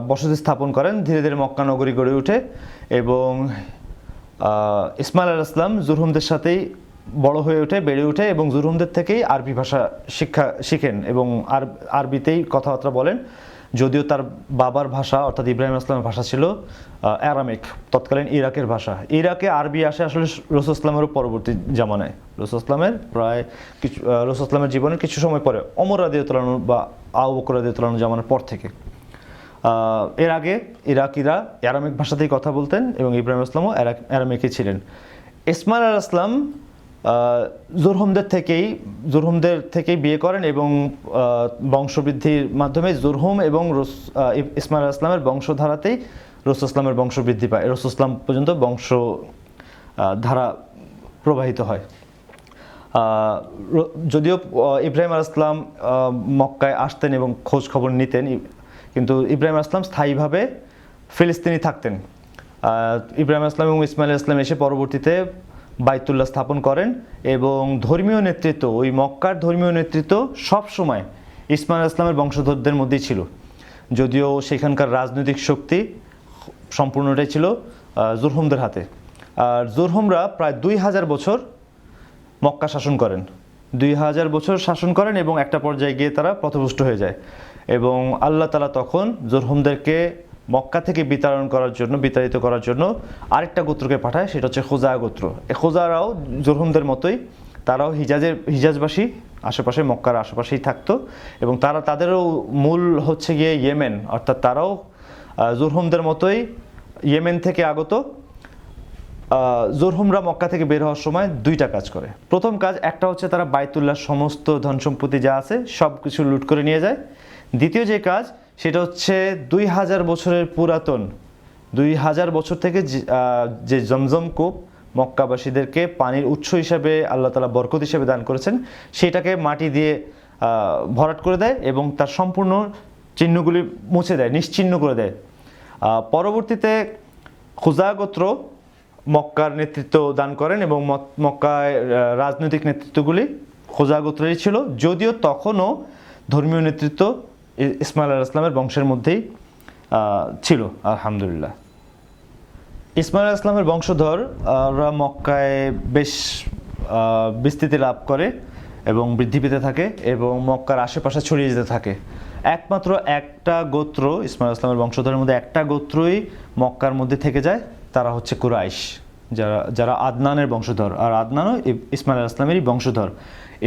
B: বসতি স্থাপন করেন, ধীরে ধীরে মক্কা নগরী গড়ে ওঠে এবং ইসমাইল আলাইহিস সালাম জুরহুমদের সাথেই বড় হয়ে ওঠে, বেড়ে ওঠে এবং জুরহুমদের থেকেই আরবি ভাষা শিখেন এবং আরবিতেই কথাবার্তা বলেন। যদিও তার বাবার ভাষা অর্থাৎ ইব্রাহিম আলাইহিস সালামের ভাষা ছিল অ্যারামিক, তৎকালীন ইরাকের ভাষা। ইরাকে আরবি আসে আসলে রাসূল সাল্লাল্লাহু পরবর্তী জামানায়, রাসূল সাল্লামের প্রায় কিছু রাসূল সাল্লামের জীবনের কিছু সময় পরে, ওমর রাদিয়াল্লাহু আনহু বা আবু বকর রাদিয়াল্লাহু আনহু জামানার পর থেকে। এর আগে ইরাকিরা অ্যারামিক ভাষাতেই কথা বলতেন এবং ইব্রাহিম আলাইহিস সালামও অ্যারামিকই ছিলেন। ইসমাইল আলাইহিস সালাম জুরহুমদের থেকেই বিয়ে করেন এবং বংশবৃদ্ধির মাধ্যমে জুরহুম এবং ইসমাইল আলাইহিস সালামের বংশধারাতেই রাসূল সাল্লামের বংশবৃদ্ধি পায়, রাসূল সাল্লাম পর্যন্ত বংশ ধারা প্রবাহিত হয়। যদিও ইব্রাহিম আলাইহিস সালাম মক্কায় আসতেন এবং খোঁজ খবর নিতেন, কিন্তু ইব্রাহিম আলাইহিস সালাম স্থায়ীভাবে ফিলিস্তিনে থাকতেন। ইব্রাহিম আলাইহিস সালাম এবং ইসমাইল আলাইহিস সালাম এসে পরবর্তীতে বাইতুল্লাহ স্থাপন করেন এবং ধর্মীয় নেতৃত্ব, ওই মক্কার ধর্মীয় নেতৃত্ব সবসময় ইসমাইল আলাইহিস সালামের বংশধরদের মধ্যেই ছিল, যদিও সেখানকার রাজনৈতিক শক্তি সম্পূর্ণটাই ছিল জুরহুমদের হাতে। আর জুরহুমরা প্রায় 2000 বছর মক্কা শাসন করেন, 2000 বছর শাসন করেন এবং একটা পর্যায়ে গিয়ে তারা পথভ্রষ্ট হয়ে যায় এবং আল্লাহ তাআলা তখন জুরহুমদেরকে মক্কা থেকে বিতাড়িত করার জন্য আরেকটা গোত্রকে পাঠায়, সেটা হচ্ছে খুজা গোত্র। এই খুজারাও জুরহুমদের মতোই, তারাও হিজাজবাসী, আশেপাশে মক্কার আশেপাশেই থাকতো এবং তাদেরও মূল হচ্ছে গিয়ে ইয়েমেন, অর্থাৎ তারাও জুরহুমদের মতোই ইয়েমেন থেকে আগত। জুরহুমরা মক্কা থেকে বের হওয়ার সময় দুইটা কাজ করে। প্রথম কাজ একটা হচ্ছে তারা বাইতুল্লাহর সমস্ত ধন সম্পত্তি যা আছে সব কিছু লুট করে নিয়ে যায়। দ্বিতীয় যে কাজ সেটা হচ্ছে 2000 বছরের পুরাতন, 2000 বছর থেকে যে জমজম কূপ মক্কাবাসীদেরকে পানির উৎস হিসাবে আল্লাহ তাআলা বরকত হিসেবে দান করেছেন, সেটাকে মাটি দিয়ে ভরাট করে দেয় এবং তার সম্পূর্ণ চিহ্নগুলি মুছে দেয়, নিশ্চিহ্ন করে দেয়। পরবর্তীতে খুজা গোত্র মক্কার নেতৃত্ব দান করেন এবং মক্কায় রাজনৈতিক নেতৃত্বগুলি খুজা গোত্রেরই ছিল, যদিও তখনও ধর্মীয় নেতৃত্ব ইসমাইল আলাইহিস সালামের বংশের মধ্যেই ছিল। আলহামদুলিল্লাহ, ইসমাইল আলাইহিস সালামের বংশধররা মক্কায় বেশ বিস্তৃতি লাভ করে এবং বৃদ্ধি পেতে থাকে এবং মক্কার আশেপাশে ছড়িয়ে যেতে থাকে। একমাত্র একটা গোত্র, ইসমাইল আলাইহিস সালামের বংশধরের মধ্যে একটা গোত্রই মক্কার মধ্যে থেকে যায়, তারা হচ্ছে কুরাইশ, যারা আদনানের বংশধর। আর আদনানও ইসমাইল আলাইহিস সালামেরই বংশধর।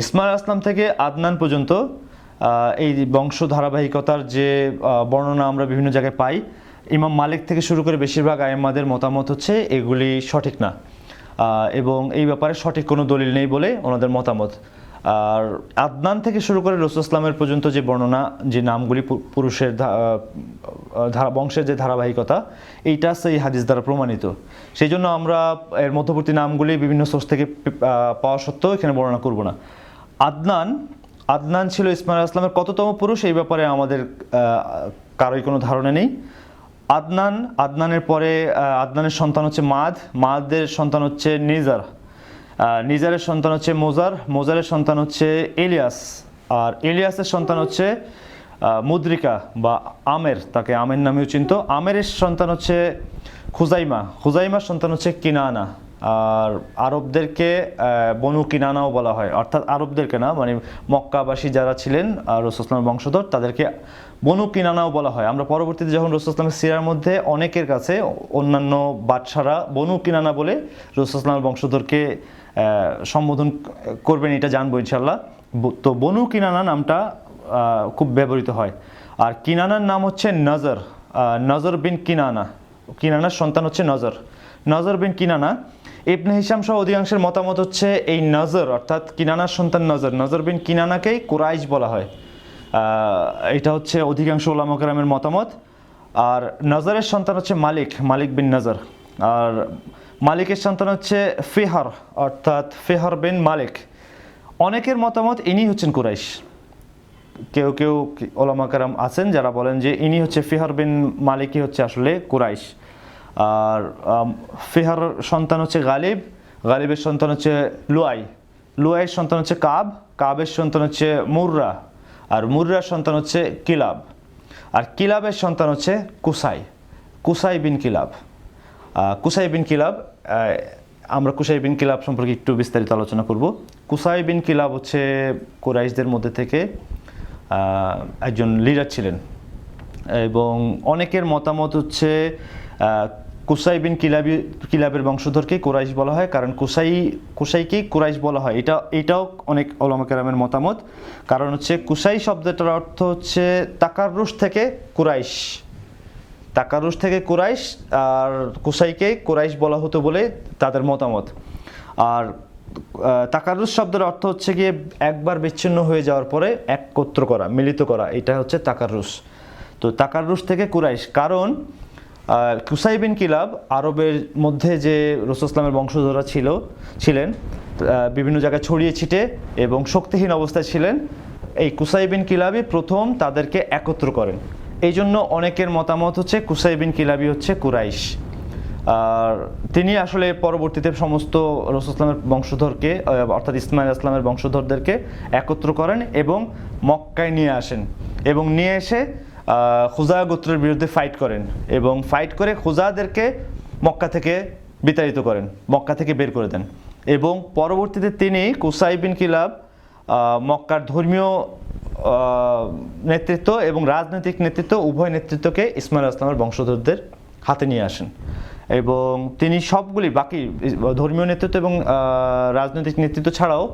B: ইসমাইল আলাইহিস সালাম থেকে আদনান পর্যন্ত এই বংশ ধারাবাহিকতার যে বর্ণনা আমরা বিভিন্ন জায়গায় পাই, ইমাম মালিক থেকে শুরু করে বেশিরভাগ আইম্মাদের মতামত হচ্ছে এগুলি সঠিক না এবং এই ব্যাপারে সঠিক কোনো দলিল নেই বলে ওনাদের মতামত। আর আদনান থেকে শুরু করে রাসূল সাল্লামের পর্যন্ত যে বর্ণনা, যে নামগুলি পুরুষের বংশের যে ধারাবাহিকতা, এইটা সেই হাদিস দ্বারা প্রমাণিত। সেই জন্য আমরা এর মধ্যবর্তী নামগুলি বিভিন্ন সোর্স থেকে পাওয়া সত্ত্বেও এখানে বর্ণনা করব না। আদনান ছিল ইসমাইল আলাইহিস সালামের কততম পুরুষ এই ব্যাপারে আমাদের কারোই কোনো ধারণা নেই। আদনানের পরে আদনানের সন্তান হচ্ছে মাদের সন্তান হচ্ছে নিজারের সন্তান হচ্ছে মোজারের সন্তান হচ্ছে ইলিয়াস, আর ইলিয়াসের সন্তান হচ্ছে মুদ্রিকা বা আমের, তাকে আমের নামেও চিনত। আমেরের সন্তান হচ্ছে খুজাইমা, খুজাইমার সন্তান হচ্ছে কিনানা। আর আরবদেরকে বনু কিনানাও বলা হয়, অর্থাৎ আরবদেরকে না, মানে মক্কাবাসী যারা ছিলেন রাসূল সাল্লাল্লাহু বংশধর তাদেরকে বনু কিনানাও বলা হয়। আমরা পরবর্তীতে যখন রাসূল সাল্লাল্লাহু সিরার মধ্যে অনেকের কাছে অন্যান্য বাদশারা বনু কিনানা বলে রাসূল সাল্লাল্লাহু বংশধরকে সম্বোধন করবেন, এটা জানবো ইনশাল্লাহ। তো বনু কিনানা নামটা খুব ব্যবহৃত হয়। আর কিনানার নাম হচ্ছে নজর, নজর বিন কিনানা। কিনানার সন্তান হচ্ছে নজর, নজর বিন কিনানা। ইবনে হিশাম সহ অধিকাংশের মতামত হচ্ছে এই নজর অর্থাৎ কিনানার সন্তান নজর, নজর বিন কিনানাকেই কুরাইশ বলা হয়। এটা হচ্ছে অধিকাংশ উলামা কেরামের মতামত। আর নজরের সন্তান হচ্ছে মালিক, মালিক বিন নজর। আর মালিকের সন্তান হচ্ছে ফিহর অর্থাৎ ফিহর বিন মালিক। অনেকের মতামত ইনি হচ্ছেন কুরাইশ। কেউ কেউ উলামা কেরাম আছেন যারা বলেন যে ইনি হচ্ছে ফিহর বিন মালিকই হচ্ছে আসলে কুরাইশ। আর ফিহর সন্তান হচ্ছে গালিব, গালিবের সন্তান হচ্ছে লুয়াই, লুয়াইয়ের সন্তান হচ্ছে কাব, কাবের সন্তান হচ্ছে মুররা, আর মুররার সন্তান হচ্ছে কিলাব, আর কিলাবের সন্তান হচ্ছে Qusai, Qusai bin Kilab. Qusai bin Kilab, আমরা কুসাই বিন কিলাব সম্পর্কে একটু বিস্তারিত আলোচনা করব। কুসাই বিন কিলাব হচ্ছে কুরাইশদের মধ্যে থেকে একজন লিডার ছিলেন, এবং অনেকের মতামত হচ্ছে কুসাই বিন কিলাবের বংশধরকে কুরাইশ বলা হয়, কারণ কুসাইকেই কুরাইশ বলা হয়। এটাও অনেক উলামা কেরামের মতামত। কারণ হচ্ছে কুসাই শব্দটার অর্থ হচ্ছে তাকাররুশ থেকে কুরাইশ, তাকাররুশ থেকে কুরাইশ, আর কুসাইকে কুরাইশ বলা হতো বলে তাদের মতামত। আর তাকাররুশ শব্দের অর্থ হচ্ছে গিয়ে একবার বিচ্ছিন্ন হয়ে যাওয়ার পরে একত্র করা, মিলিত করা, এটা হচ্ছে তাকাররুশ। তো তাকাররুশ থেকে কুরাইশ, কারণ কুসাই বিন কিলাব আরবের মধ্যে যে রাসূল ইসলামের বংশধররা ছিলেন বিভিন্ন জায়গায় ছড়িয়ে ছিটে এবং শক্তিহীন অবস্থায় ছিলেন। এই কুসাই বিন কিলাবই প্রথম তাদেরকে একত্র করেন। এই জন্য অনেকের মতামত হচ্ছে কুসাই বিন কিলাবই হচ্ছে কুরাইশ। আর তিনি আসলে পরবর্তীতে সমস্ত রাসূল ইসলামের বংশধরকে অর্থাৎ ইসমাইল ইসলামের বংশধরদেরকে একত্র করেন এবং মক্কায় নিয়ে আসেন, এবং নিয়ে এসে খুজা গোত্রের বিরুদ্ধে ফাইট করেন, এবং ফাইট করে খুজাদেরকে মক্কা থেকে বিতাড়িত করেন, মক্কা থেকে বের করে দেন। এবং পরবর্তীতে তিনি কুসাই বিন কিলাব মক্কার ধর্মীয় নেতৃত্ব এবং রাজনৈতিক নেতৃত্ব উভয় নেতৃত্বকে ইসমাইল ইসলামের বংশধরদের হাতে নিয়ে আসেন, এবং তিনি সবগুলি বাকি ধর্মীয় নেতৃত্ব এবং রাজনৈতিক নেতৃত্ব ছাড়াও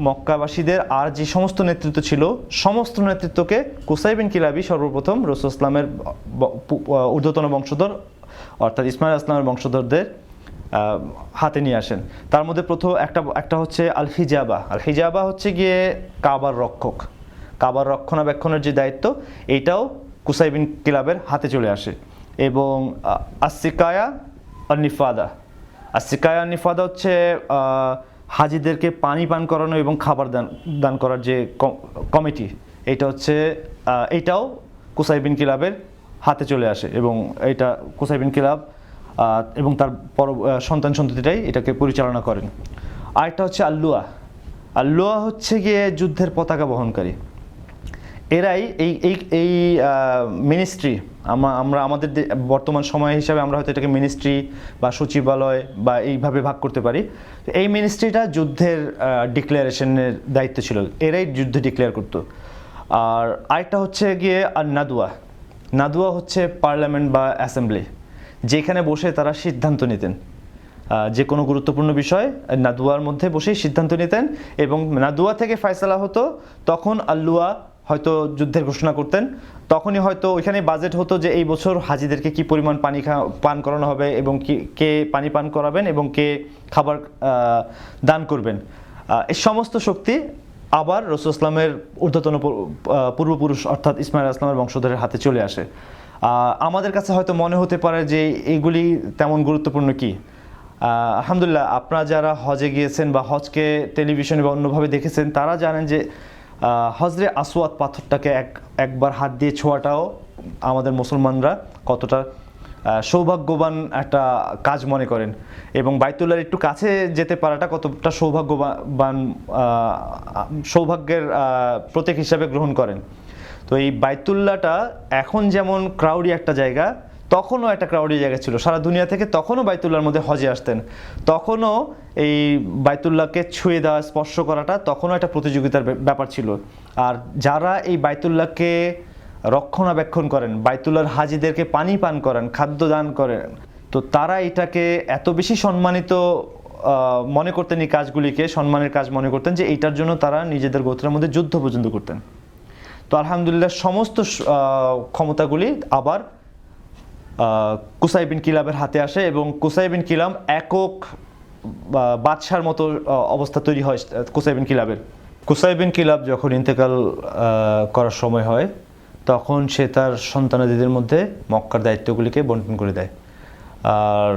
B: মক্কাবাসীদের আর যে সমস্ত নেতৃত্ব ছিল সমস্ত নেতৃত্বকে কুসাই বিন কিলাবী সর্বপ্রথম রাসূল ইসলামের ঊর্ধ্বতন বংশধর অর্থাৎ ইসমাইল ইসলামের বংশধরদের হাতে নিয়ে আসেন। তার মধ্যে প্রথম একটা হচ্ছে আল হিজাবা। আল হিজাবা হচ্ছে গিয়ে কাবার রক্ষক, কাবার রক্ষণাবেক্ষণের যে দায়িত্ব এইটাও কুসাই বিন কিলাবের হাতে চলে আসে। এবং আসিকায়া আর নিফাদা, আসিকায়া নিফাদা হচ্ছে হাজিদেরকে পানি পান করানো এবং খাবার দান করার যে কমিটি, এইটাও কুসাই বিন কিলাবের হাতে চলে আসে, এবং এটা কুসাই বিন কিলাব এবং তার সন্তান সন্ততিটাই এটাকে পরিচালনা করেন। আরেকটা হচ্ছে আল্লুয়া। আল্লুয়া হচ্ছে গিয়ে যুদ্ধের পতাকা বহনকারী। এরাই এই মিনিস্ট্রি, আমরা আমাদের বর্তমান সময় হিসাবে আমরা হয়তো এটাকে মিনিস্ট্রি বা সচিবালয় বা এইভাবে ভাগ করতে পারি। এই মিনিস্ট্রিটা যুদ্ধের ডিক্লারেশনের দায়িত্ব ছিল, এরাই যুদ্ধ ডিক্লেয়ার করতো। আর আরেকটা হচ্ছে গিয়ে আর নাদুয়া। নাদুয়া হচ্ছে পার্লামেন্ট বা অ্যাসেম্বলি, যেখানে বসে তারা সিদ্ধান্ত নিতেন যে কোনো গুরুত্বপূর্ণ বিষয় নাদুয়ার মধ্যে বসেই সিদ্ধান্ত নিতেন, এবং নাদুয়া থেকে ফয়সালা হতো। তখন আল্লুয়া হয়তো যুদ্ধের ঘোষণা করতেন, তখনই হয়তো ওইখানে বাজেট হতো যে এই বছর হাজিদেরকে কি পরিমাণ পানি পান করানো হবে, এবং কে পানি পান করাবেন এবং কে খাবার দান করবেন। এই সমস্ত শক্তি আবার রাসূল ইসলামের ঊর্ধ্বতন পূর্বপুরুষ অর্থাৎ ইসমাইল ইসলামের বংশধরের হাতে চলে আসে। আমাদের কাছে হয়তো মনে হতে পারে যে এইগুলি তেমন গুরুত্বপূর্ণ কি। আলহামদুলিল্লাহ, আপনারা যারা হজে গিয়েছেন বা হজকে টেলিভিশনে বা অন্যভাবে দেখেছেন তারা জানেন যে হজরে আসওয়াদ পাথরটাকে একবার হাত দিয়ে ছোঁয়াটাও আমাদের মুসলমানরা কতটা সৌভাগ্যবান একটা কাজ মনে করেন, এবং বাইতুল্লাহর একটু কাছে যেতে পারাটা কতটা সৌভাগ্যের প্রতীক হিসাবে গ্রহণ করেন। তো এই বাইতুল্লাহটা এখন যেমন ক্রাউডি একটা জায়গা, তখনও একটা ক্রাউডি জায়গা ছিল। সারা দুনিয়া থেকে তখনও বাইতুল্লাহর মধ্যে হজে আসতেন, তখনও এই বাইতুল্লাহকে ছুঁয়ে দেওয়া, স্পর্শ করাটা তখনও একটা প্রতিযোগিতার ব্যাপার ছিল। আর যারা এই বাইতুল্লাহকে রক্ষণাবেক্ষণ করেন, বাইতুল্লাহর হাজিদেরকে পানি পান করেন, খাদ্য দান করেন, তো তারা এটাকে এত বেশি সম্মানিত মনে করতেন, এই কাজগুলিকে সম্মানের কাজ মনে করতেন, যে এইটার জন্য তারা নিজেদের গোত্রের মধ্যে যুদ্ধ পর্যন্ত করতেন। তো আলহামদুলিল্লাহ সমস্ত ক্ষমতাগুলি আবার কুসাই বিন কিলাবের হাতে আসে, এবং কুসাই বিন কিলাব একক বাদশার মতো অবস্থা তৈরি হয় কুসাই বিন কিলাবের। কুসাই বিন কিলাব যখন ইন্তেকাল করার সময় হয়, তখন সে তার সন্তানাদিদের মধ্যে মক্কার দায়িত্বগুলিকে বন্টন করে দেয়। আর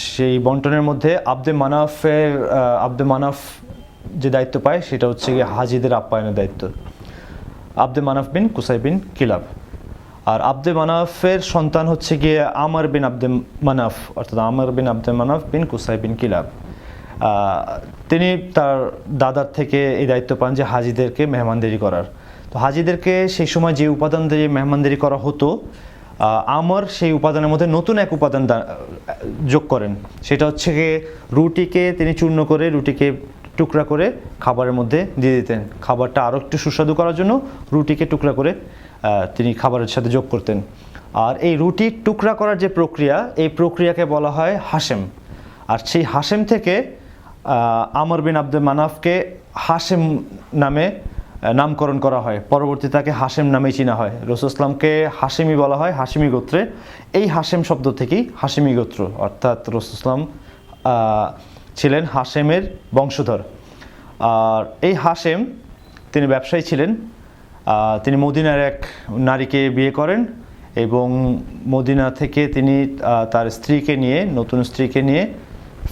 B: সেই বন্টনের মধ্যে আব্দে মানাফ যে দায়িত্ব পায়, সেটা হচ্ছে গিয়ে হাজিদের আপ্যায়নের দায়িত্ব, আব্দে মানাফ বিন কুসাই বিন কিলাব। আর আব্দে মানাফের সন্তান হচ্ছে গিয়ে আমর বিন আব্দে মানাফ, অর্থাৎ আমর বিন আব্দে মানাফ বিন কুসাই বিন কিলাব। তিনি তার দাদার থেকে এই দায়িত্ব পান যে হাজিদেরকে মেহমানদারি করার। তো হাজিদেরকে সেই সময় যে উপাদান দিয়ে মেহমানদারি করা হতো, আমর সেই উপাদানের মধ্যে নতুন এক উপাদান যোগ করেন। সেটা হচ্ছে গিয়ে রুটিকে তিনি চূর্ণ করে, রুটিকে টুকরা করে খাবারের মধ্যে দিয়ে দিতেন। খাবারটা আরও একটু সুস্বাদু করার জন্য রুটিকে টুকরা করে তিনি খাবারের সাথে যোগ করতেন। আর এই রুটি টুকরা করার যে প্রক্রিয়া, এই প্রক্রিয়াকে বলা হয় হাশেম। আর সেই হাশেম থেকে আমর বিন আব্দে মানাফকে হাশেম নামে নামকরণ করা হয়। পরবর্তী তাকে হাশেম নামেই চিনা হয়। রাসূল ইসলামকে হাশেমি বলা হয়, হাশেমি গোত্রে। এই হাশেম শব্দ থেকেই হাশেমি গোত্র, অর্থাৎ রাসূল ইসলাম ছিলেন হাশেমের বংশধর। আর এই হাশেম তিনি ব্যবসায়ী ছিলেন। তিনি মদিনার এক নারীকে বিয়ে করেন, এবং মদিনা থেকে তিনি তার স্ত্রীকে নিয়ে, নতুন স্ত্রীকে নিয়ে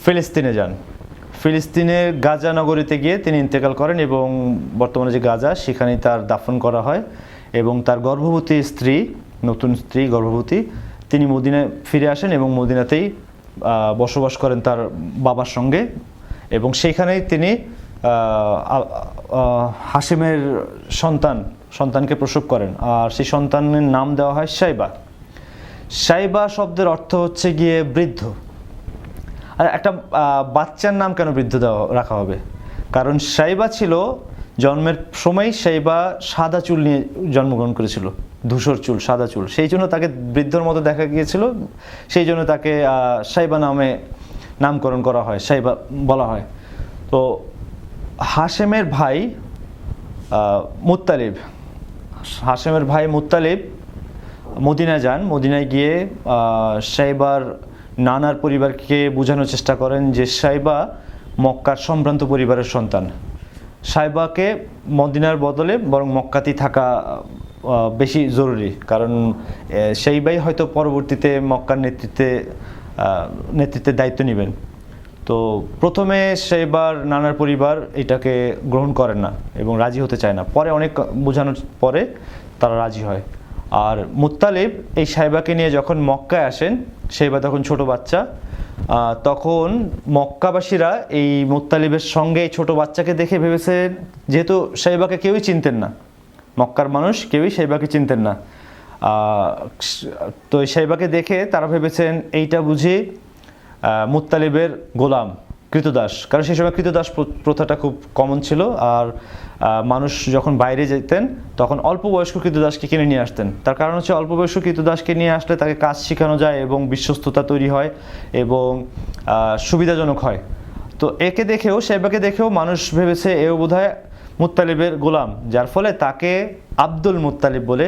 B: ফিলিস্তিনে যান। ফিলিস্তিনের গাজা নগরীতে গিয়ে তিনি ইন্তেকাল করেন, এবং বর্তমানে যে গাজা, সেখানেই তার দাফন করা হয়। এবং তার গর্ভবতী স্ত্রী, নতুন স্ত্রী গর্ভবতী, তিনি মদিনায় ফিরে আসেন এবং মদিনাতেই বসবাস করেন তার বাবার সঙ্গে, এবং সেইখানেই তিনি হাশেমের সন্তানকে প্রসব করেন। আর সেই সন্তানের নাম দেওয়া হয় সাইবা। সাইবা শব্দের অর্থ হচ্ছে গিয়ে বৃদ্ধ। আর একটা বাচ্চার নাম কেন বৃদ্ধ রাখা হবে? কারণ সাইবা ছিল জন্মের সময়, সাইবা সাদা চুল নিয়ে জন্মগ্রহণ করেছিল, ধূসর চুল, সাদা চুল, সেই জন্য তাকে বৃদ্ধর মতো দেখা গিয়েছিল। সেই জন্য তাকে সাইবা নামে নামকরণ করা হয়, সাইবা বলা হয়। তো হাশেমের ভাই মুত্তালিব, মদিনায় যান। মদিনায় গিয়ে সাইবার নানার পরিবারকে বোঝানোর চেষ্টা করেন যে সাইবা মক্কার সম্ভ্রান্ত পরিবারের সন্তান। সাইবাকে মদিনার বদলে বরং মক্কাতেই থাকা বেশি জরুরি, কারণ সাইবাই হয়তো পরবর্তীতে মক্কার নেতৃত্বের দায়িত্ব নেবেন। তো প্রথমে সাইবার নানার পরিবার এটাকে গ্রহণ করেন না এবং রাজি হতে চায় না। পরে অনেক বোঝানোর পরে তারা রাজি হয়। আর মুত্তালিব এই সাইবাকে নিয়ে যখন মক্কায় আসেন, সাইবা তখন ছোট বাচ্চা, তখন মক্কাবাসীরা এই মুত্তালিবের সঙ্গে এই ছোট বাচ্চাকে দেখে ভেবেছেন, যেহেতু সাইবাকে কেউই চিনতেন না, মক্কার মানুষ কেউই সাইবাকে চিনতেন না, তো এই সাইবাকে দেখে তারা ভেবেছেন এইটা বুঝি মুত্তালিবের গোলাম, কৃতদাস। কারণ সেই সময় কৃতদাস প্রথাটা খুব কমন ছিল। আর মানুষ যখন বাইরে যেতেন তখন অল্প বয়স্ক কৃতদাসকে কিনে নিয়ে আসতেন। তার কারণ হচ্ছে অল্প বয়স্ক কৃতদাসকে নিয়ে আসলে তাকে কাজ শেখানো যায় এবং বিশ্বস্ততা তৈরি হয় এবং সুবিধাজনক হয়। তো একে দেখেও, সাইবাকে দেখেও মানুষ ভেবেছে এও বোধহয় মুত্তালিবের গোলাম, যার ফলে তাকে আব্দুল মুত্তালিব বলে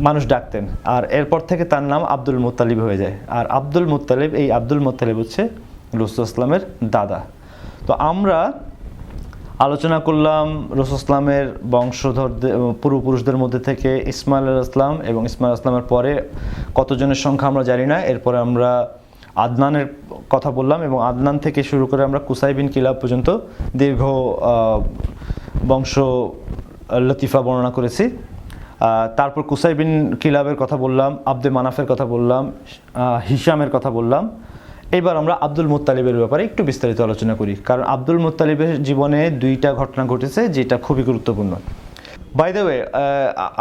B: মানুষ ডাকতেন। আর এরপর থেকে তার নাম আব্দুল মুত্তালিব হয়ে যায়। আর আব্দুল মুত্তালিব, এই আব্দুল মুত্তালিব হচ্ছে রাসূল ইসলামের দাদা। তো আমরা আলোচনা করলাম রাসূল ইসলামের বংশধরদের, পূর্বপুরুষদের মধ্যে থেকে ইসমাইল আলাইহিস সালাম, এবং ইসমাইল আলাইহিস সালামের পরে কতজনের সংখ্যা আমরা জানি না। এরপরে আমরা আদনানের কথা বললাম, এবং আদনান থেকে শুরু করে আমরা কুসাই বিন কিলাব পর্যন্ত দীর্ঘ বংশ লতিফা বর্ণনা করেছি। তারপর কুসাই বিন কিলাবের কথা বললাম, আব্দে মানাফের কথা বললাম, হিশামের কথা বললাম। এবার আমরা আব্দুল মুত্তালিবের ব্যাপারে একটু বিস্তারিত আলোচনা করি, কারণ আব্দুল মুত্তালিবের জীবনে দুইটা ঘটনা ঘটেছে যেটা খুবই গুরুত্বপূর্ণ। বাই দ্য ওয়ে,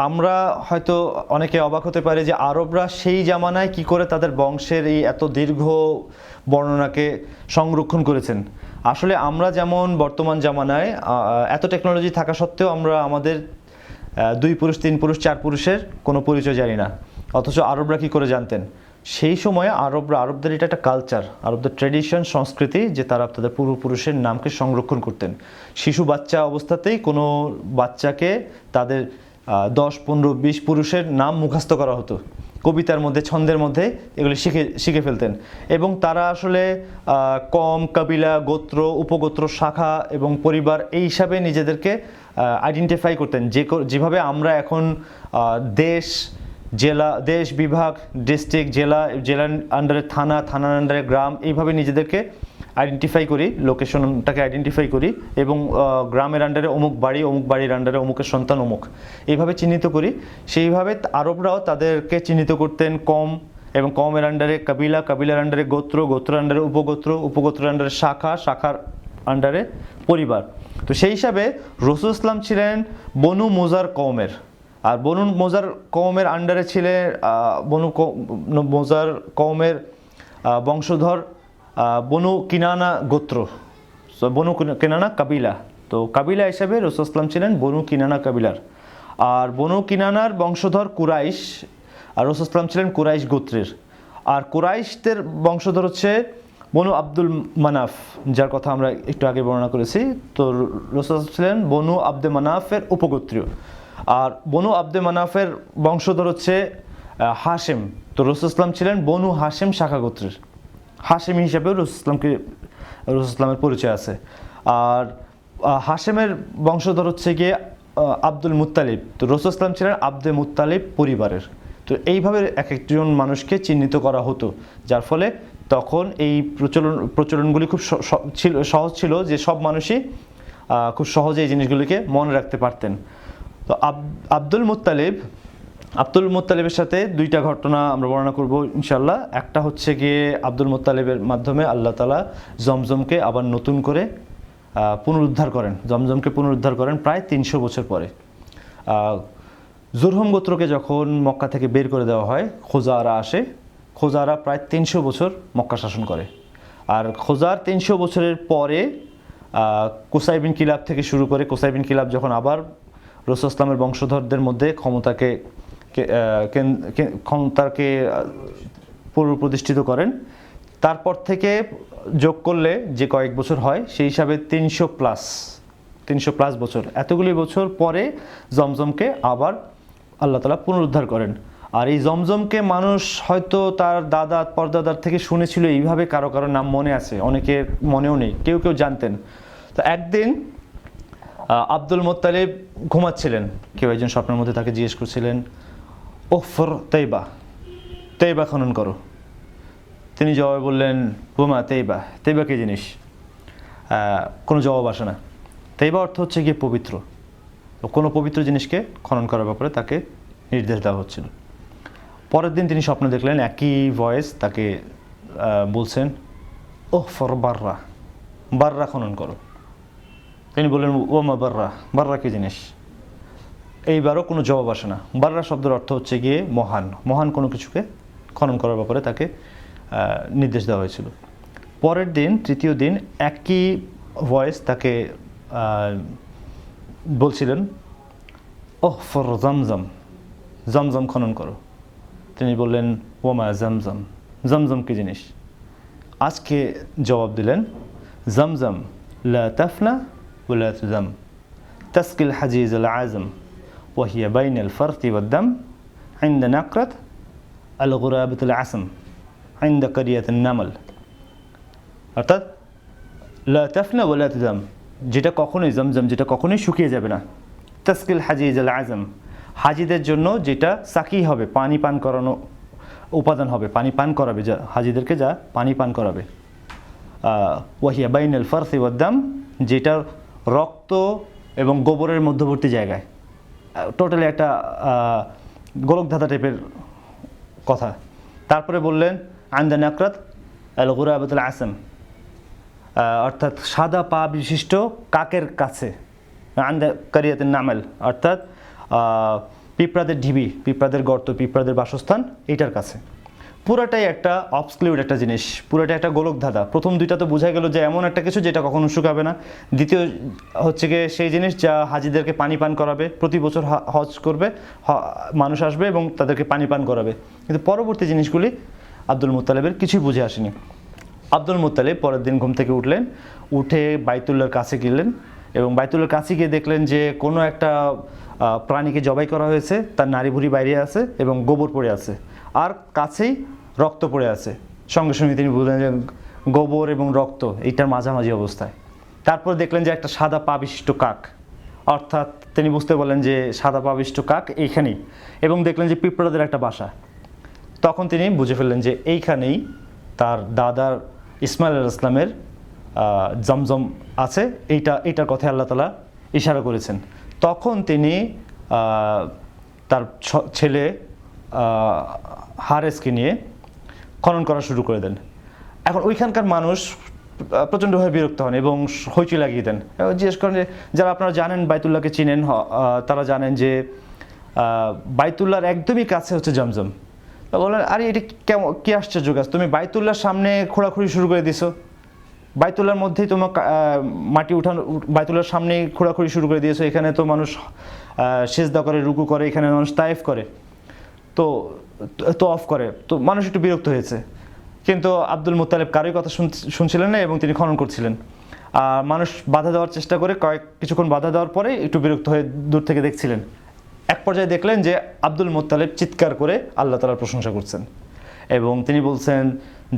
B: আমরা হয়তো অনেকে অবাক হতে পারে যে আরবরা সেই জামানায় কি করে তাদের বংশের এই এত দীর্ঘ বর্ণনাকে সংরক্ষণ করেছেন। আসলে আমরা যেমন বর্তমান জামানায় এত টেকনোলজি থাকা সত্ত্বেও আমরা আমাদের 2 পুরুষ 3 পুরুষ 4 পুরুষের কোনো পরিচয় জানি না, অথচ আরবরা কি করে জানতেন। সেই সময়ে আরবদের এটা একটা কালচার, আরবদের ট্র্যাডিশন, সংস্কৃতি যে তারা তাদের পূর্বপুরুষের নামকে সংরক্ষণ করতেন। শিশু বাচ্চা অবস্থাতেই কোনো বাচ্চাকে তাদের 10, 15, 20 পুরুষের নাম মুখস্থ করা হতো, কবিতার মধ্যে, ছন্দের মধ্যে এগুলি শিখে ফেলতেন। এবং তারা আসলে কম, কাবিলা, গোত্র, উপগোত্র, শাখা এবং পরিবার এই হিসাবে নিজেদেরকে আইডেন্টিফাই করতেন। যেভাবে আমরা এখন দেশ, জেলা, দেশ, বিভাগ, ডিস্ট্রিক্ট, জেলার আন্ডারে থানা, থানার আন্ডারে গ্রাম, এইভাবে নিজেদেরকে আইডেন্টিফাই করি, লোকেশনটাকে আইডেন্টিফাই করি, এবং গ্রামের আন্ডারে অমুক বাড়ির আন্ডারে অমুকের সন্তান অমুক, এইভাবে চিহ্নিত করি। সেইভাবে আরবরাও তাদেরকে চিহ্নিত করতেন কম, এবং কমের আন্ডারে কাবিলা, কাবিলার আন্ডারে গোত্র, গোত্র আন্ডারে উপগোত্র, উপগোত্রের আন্ডারে শাখা, শাখার আন্ডারে পরিবার। তো সেই হিসাবে রাসূল ইসলাম ছিলেন বনু মোজার কওমের, আর বনু মোজার কওমের আন্ডারে ছিলেন বনু মোজার কওমের বংশধর বনু কিনানা গোত্র, বনু কিনানা কাবিলা। তো কাবিলা হিসাবে রাসূল ইসলাম ছিলেন বনু কিনানা কাবিলার। আর বনু কিনানার বংশধর কুরাইশ, আর রাসূল ইসলাম ছিলেন কুরাইশ গোত্রের। আর কুরাইশদের বংশধর হচ্ছে বনু আব্দুল মানাফ, যার কথা আমরা একটু আগে বর্ণনা করেছি। তো রাসূল ছিলেন বনু আব্দে মানাফের উপগোত্রীয়। আর বনু আব্দে মানাফের বংশধর হচ্ছে হাশেম। তো রাসূল ইসলাম ছিলেন বনু হাশেম শাখা গোত্রের, হাশেম হিসাবেও রাসূল ইসলামের পরিচয় আছে। আর হাশেমের বংশধর হচ্ছে গিয়ে আব্দুল মুত্তালিব। তো রাসূল ইসলাম ছিলেন আব্দে মুত্তালিব পরিবারের। তো এইভাবে এক একজন মানুষকে চিহ্নিত করা হতো, যার ফলে তখন এই প্রচলনগুলি খুব সহজ ছিল, যে সব মানুষই খুব সহজে এই জিনিসগুলিকে মনে রাখতে পারতেন। তো আব্দুল মুত্তালিবের সাথে দুইটা ঘটনা আমরা বর্ণনা করব ইনশাল্লাহ। একটা হচ্ছে গিয়ে আব্দুল মুত্তালিবের মাধ্যমে আল্লাহ তাআলা জমজমকে আবার নতুন করে পুনরুদ্ধার করেন প্রায় 300 বছর পরে। জুরহুম গোত্রকে যখন মক্কা থেকে বের করে দেওয়া হয়, খোজারা আসে। খোজারা প্রায় 300 বছর মক্কা শাসন করে। আর খোজার 300 বছরের পরে কুসাই বিন কিলাব থেকে শুরু করে, কুসাই বিন কিলাব যখন আবার রাসূল ইসলামের বংশধরদের মধ্যে ক্ষমতাকে পুনঃপ্রতিষ্ঠিত করেন, তারপর থেকে যোগ করলে যে কয়েক বছর হয়, সেই হিসাবে 300 প্লাস বছর, এতগুলি বছর পরে জমজমকে আবার আল্লাহ তাআলা পুনরুদ্ধার করেন। আর এই জমজমকে মানুষ হয়তো তার দাদা পরদাদার থেকে শুনেছিল, এইভাবে কারো কারো নাম মনে আছে, অনেকের মনেও নেই, কেউ জানতেন। তো একদিন আব্দুল মুত্তালিব ঘুমাচ্ছিলেন, কেউ একজন স্বপ্নের মধ্যে তাকে জিজ্ঞেস করছিলেন, ওফর তেইবা খনন করো। তিনি জবাবে বললেন, বোমা তেইবা কি জিনিস? কোনো জবাব আসে না। তেইবা অর্থ হচ্ছে গিয়ে পবিত্র। তো কোনো পবিত্র জিনিসকে খনন করার ব্যাপারে তাকে নির্দেশ দেওয়া হচ্ছিল। পরের দিন তিনি স্বপ্ন দেখলেন, একই ভয়েস তাকে বলছেন, ওফর বাররা খনন করো। তিনি বললেন, ওমা বাররা কি জিনিস? এইবারও কোনো জবাব আসে না। বাররা শব্দের অর্থ হচ্ছে গিয়ে মহান কোনো কিছুকে খনন করার ব্যাপারে তাকে নির্দেশ দেওয়া হয়েছিল। পরের দিন, তৃতীয় দিন, একই ভয়েস তাকে বলছিলেন, ওহ ফর জমজম খনন করো। তিনি বললেন, ওমা জমজম কি জিনিস? আজকে জবাব দিলেন, জমজম লা তাফনা ওয়ালা তুজাম তাসকিল হাজিজ আল আজম ওয়াহিয়া বাইন আল ফারতি ওয়াদ্দাম عند نقرة الغرابة العسم عند قرية النمل। অর্থাৎ লা তাফনা ওয়ালা তুজাম, যেটা কখনোই জমজম, যেটা কখনোই শুকিয়ে যাবে না। তাসকিল হাজিজ আল আজম, হাজিদের জন্য যেটা সাকি হবে, পানি পান করানো উপাদান হবে, পানি পান করাবে, যা হাজিদেরকে যা পানি পান করাবে। ওয়াহিয়া বাইনাল ফারসি ওয়াদ্দাম, যেটা রক্ত এবং গোবরের মধ্যবর্তী জায়গায়, টোটালি একটা গোলকধাঁধা টাইপের কথা। তারপরে বললেন আন্দা নাকরাত আল গুরাবাতুল আসম, অর্থাৎ সাদা পা বিশিষ্ট কাকের কাছে, আন্দা কারিয়াতের নামেল, অর্থাৎ পিঁপড়াদের ঢিবি, পিঁপড়াদের গর্ত, পিঁপড়াদের বাসস্থান, এইটার কাছে। পুরাটাই একটা অবসক্লিউড একটা জিনিস, পুরাটাই একটা গোলকধাঁধা। প্রথম দুইটা তো বোঝা গেল যে এমন একটা কিছু যেটা কখনো শুকাবে না। দ্বিতীয় হচ্ছে গিয়ে সেই জিনিস যা হাজিদেরকে পানি পান করাবে, প্রতি বছর হজ করবে মানুষ আসবে এবং তাদেরকে পানি পান করাবে। কিন্তু পরবর্তী জিনিসগুলি আব্দুল মুত্তালিবের কিছুই বুঝে আসেনি। আব্দুল মুত্তালিব পরের দিন ঘুম থেকে উঠলেন, উঠে বাইতুল্লাহর কাছে গেলেন এবং বাইতুল্লাহর কাছে গিয়ে দেখলেন যে কোনো একটা প্রাণীকে জবাই করা হয়েছে, তার নাড়ি ভুঁড়ি বাইরে আছে এবং গোবর পড়ে আছে, আর কাছেই রক্ত পড়ে আছে। সঙ্গে সঙ্গে তিনি বললেন যে গোবর এবং রক্ত এইটার মাঝামাঝি অবস্থায়। তারপর দেখলেন যে একটা সাদা পা বিশিষ্ট কাক, অর্থাৎ তিনি বুঝতে বললেন যে সাদা পা বিশিষ্ট কাক এইখানেই, এবং দেখলেন যে পিঁপড়াদের একটা বাসা। তখন তিনি বুঝে ফেললেন যে এইখানেই তার দাদার ইসমাইল আলাইহিস সালামের জমজম আছে, এইটার কথায় আল্লাহ তাআলা ইশারা করেছেন। তখন তিনি তার ছেলে হারেসকে নিয়ে খনন করা শুরু করে দেন। এখন ওইখানকার মানুষ প্রচণ্ডভাবে বিরক্ত হন এবং হইচই লাগিয়ে দেন। জিজ্ঞেস করেন যে যারা আপনারা জানেন বাইতুল্লাহকে চিনেন, তারা জানেন যে বাইতুল্লাহর একদমই কাছে হচ্ছে জমজম। বললেন আরে এটা কেমন, কী আশ্চর্য কাজ, তুমি বাইতুল্লাহর সামনে খোঁড়াখুঁড়ি শুরু করে দিছো, বাইতুল্লাহর মধ্যেই তোমার মাটি উঠানো, বাইতুল্লাহর সামনেই খোঁড়াখুঁড়ি শুরু করে দিয়েছো, এখানে তো মানুষ সেজদা করে, রুকু করে, এখানে মানুষ তায়েফ করে, তো অফ করে, তো মানুষ একটু বিরক্ত হয়েছে। কিন্তু আব্দুল মুত্তালিব কারোই কথা শুনছিলেন না এবং তিনি খনন করছিলেন। মানুষ বাধা দেওয়ার চেষ্টা করে, কিছুক্ষণ বাধা দেওয়ার পরে একটু বিরক্ত হয়ে দূর থেকে দেখছিলেন। এক পর্যায়ে দেখলেন যে আব্দুল মুত্তালিব চিৎকার করে আল্লাহ তাআলার প্রশংসা করছেন এবং তিনি বলছেন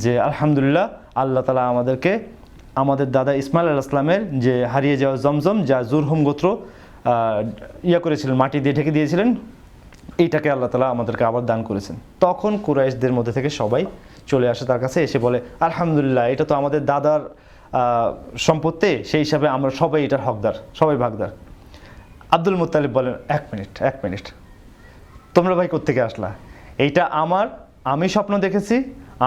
B: যে আলহামদুলিল্লাহ, আল্লাহ তাআলা আমাদেরকে আমাদের দাদা ইসমাইল আলাইহিস সালামের যে হারিয়ে যাওয়া জমজম, যা জুরহুম গোত্র করেছিলেন, মাটি দিয়ে ঢেকে দিয়েছিলেন, এইটাকে আল্লাহ তাআলা আমাদেরকে আবার দান করেছেন। তখন কুরাইশদের মধ্যে থেকে সবাই চলে আসে তার কাছে, এসে বলে আলহামদুলিল্লাহ, এটা তো আমাদের দাদার সম্পত্তি, সেই হিসাবে আমরা সবাই এটার হকদার, সবাই ভাগদার। আব্দুল মুত্তালিব বলেন এক মিনিট, তোমরা ভাই কোত্থেকে আসলা? এইটা আমার, আমি স্বপ্ন দেখেছি,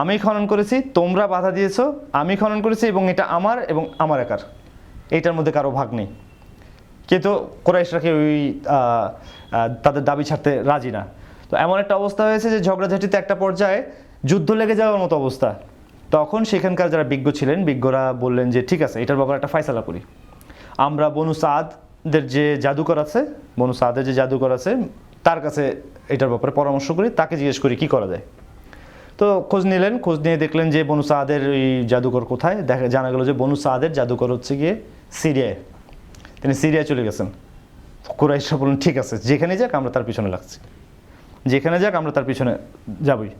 B: আমি খনন করেছি, তোমরা বাধা দিয়েছো, আমি খনন করেছি এবং এটা আমার এবং আমার একার, এইটার মধ্যে কারো ভাগ নেই। কিন্তু কুরাইশরা কেউ তাদের দাবি ছাড়তে রাজি না। তো এমন একটা অবস্থা হয়েছে যে ঝগড়াঝাটিতে একটা পর্যায়ে যুদ্ধ লেগে যাওয়ার মতো অবস্থা। তখন সেখানকার যারা বিজ্ঞ ছিলেন, বিজ্ঞরা বললেন যে ঠিক আছে, এটার ব্যাপারে একটা ফয়সালা করি। আমরা বনু সাদের যে জাদুকর আছে, তার কাছে এটার ব্যাপারে পরামর্শ করি, তাকে জিজ্ঞেস করি কি করা যায়। তো খোঁজ নিয়ে দেখলেন যে বনু সাদের ওই জাদুকর কোথায়। জানা গেল যে বনু সাদের জাদুকর হচ্ছে গিয়ে সিরিয়ায়, তিনি সিরিয়ায় চলে গেছেন। কুরাইশরা বললেন ঠিক আছে, যেখানে যাক আমরা তার পিছনে লাগছি, যেখানে যাক আমরা তার পিছনে যাবই।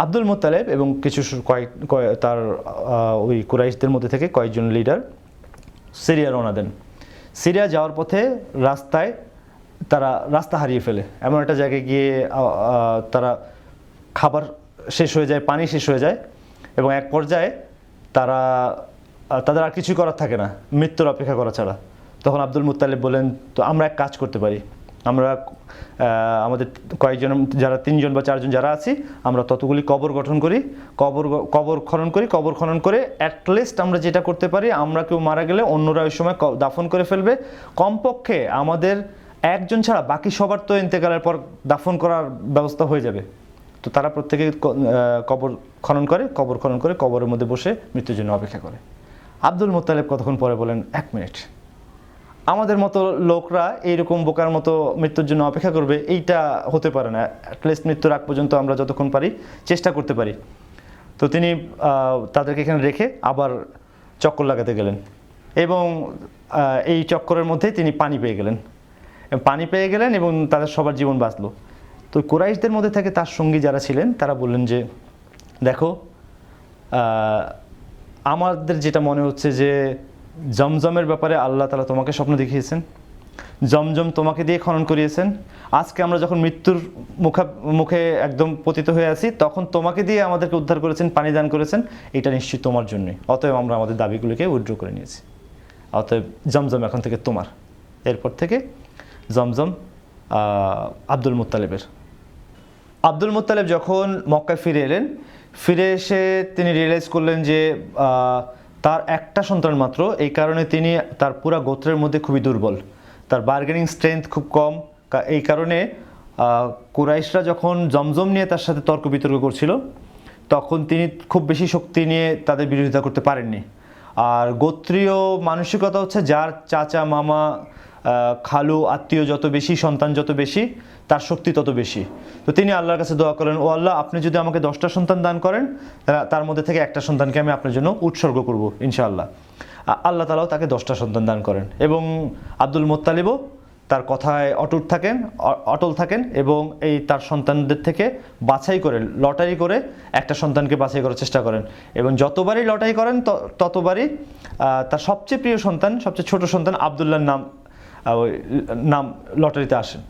B: আব্দুল মুত্তালিব এবং কিছু তার ওই কুরাইশদের মধ্যে থেকে কয়েকজন লিডার সিরিয়া রওনা দেন। সিরিয়া যাওয়ার পথে তারা রাস্তা হারিয়ে ফেলে, এমন একটা জায়গায় গিয়ে তারা খাবার শেষ হয়ে যায়, পানি শেষ হয়ে যায় এবং এক পর্যায়ে তাদের আর কিছু করার থাকে না মৃত্যুর অপেক্ষা করা ছাড়া। তখন আব্দুল মুত্তালিব বলেন তো আমরা এক কাজ করতে পারি, আমরা আমাদের কয়েকজন, যারা 3জন বা 4জন যারা আছি, আমরা ততগুলি কবর গঠন করি, কবর খনন করে অ্যাটলিস্ট আমরা যেটা করতে পারি, আমরা কেউ মারা গেলে অন্যরা ওই সময় দাফন করে ফেলবে, কমপক্ষে আমাদের একজন ছাড়া বাকি সবার তো ইন্তেকালের পর দাফন করার ব্যবস্থা হয়ে যাবে। তো তারা প্রত্যেকে কবর খনন করে কবরের মধ্যে বসে মৃত্যুর জন্য অপেক্ষা করে। আব্দুল মুত্তালিব কতক্ষণ পরে বলেন এক মিনিট, আমাদের মতো লোকরা এইরকম বোকার মতো মৃত্যুর জন্য অপেক্ষা করবে, এইটা হতে পারে না, অ্যাটলিস্ট মৃত্যুর আগ পর্যন্ত আমরা যতক্ষণ পারি চেষ্টা করতে পারি। তো তিনি তাদেরকে এখানে রেখে আবার চক্কর লাগাতে গেলেন এবং এই চক্করের মধ্যেই তিনি পানি পেয়ে গেলেন এবং তাদের সবার জীবন বাঁচলো। তো কুরাইশদের মধ্যে থেকে তার সঙ্গী যারা ছিলেন তারা বললেন যে দেখো, আমাদের যেটা মনে হচ্ছে যে জমজমের ব্যাপারে আল্লাহ তাআলা তোমাকে স্বপ্ন দেখিয়েছেন, জমজম তোমাকে দিয়ে খনন করিয়েছেন, আজকে আমরা যখন মৃত্যুর মুখে একদম পতিত হয়ে আছি তখন তোমাকে দিয়ে আমাদেরকে উদ্ধার করেছেন, পানি দান করেছেন, এটা নিশ্চয়ই তোমার জন্যই, অতএব আমরা আমাদের দাবিগুলিকে উইথড্র করে নিয়েছি, অতএব জমজম এখন থেকে তোমার। এরপর থেকে জমজম আব্দুল মুত্তালিবের। আব্দুল মুত্তালিব যখন মক্কায় ফিরে এলেন, ফিরে এসে তিনি রিয়েলাইজ করলেন যে তার একটা সন্তান মাত্র, এই কারণে তিনি তার পুরা গোত্রের মধ্যে খুবই দুর্বল, তার বার্গেনিং স্ট্রেংথ খুব কম। এই কারণে কুরাইশরা যখন জমজম নিয়ে তার সাথে তর্ক বিতর্ক করছিল, তখন তিনি খুব বেশি শক্তি নিয়ে তাদের বিরোধিতা করতে পারেননি। আর গোত্রীয় মানসিকতা হচ্ছে যার চাচা মামা খালু আত্মীয় যত বেশি, সন্তান যত বেশি, তার শক্তি তত বেশি। তো তিনি আল্লাহর কাছে দোয়া করেন, ও আল্লাহ, আপনি যদি আমাকে 10টা সন্তান দান করেন, তার মধ্যে থেকে একটা সন্তানকে আমি আপনার জন্য উৎসর্গ করব ইনশাআল্লাহ। আল্লাহ তাআলাও তাকে 10টা সন্তান দান করেন এবং আব্দুল মুত্তালিবও তার কথায় অটল থাকেন এবং এই তার সন্তানদের থেকে বাছাই করে, লটারি করে একটা সন্তানকে বাছাই করার চেষ্টা করেন এবং যতবারই লটারি করেন ততবারই তার সবচেয়ে প্রিয় সন্তান, সবচেয়ে ছোট সন্তান আবদুল্লাহর নাম লটারিতে আসেন।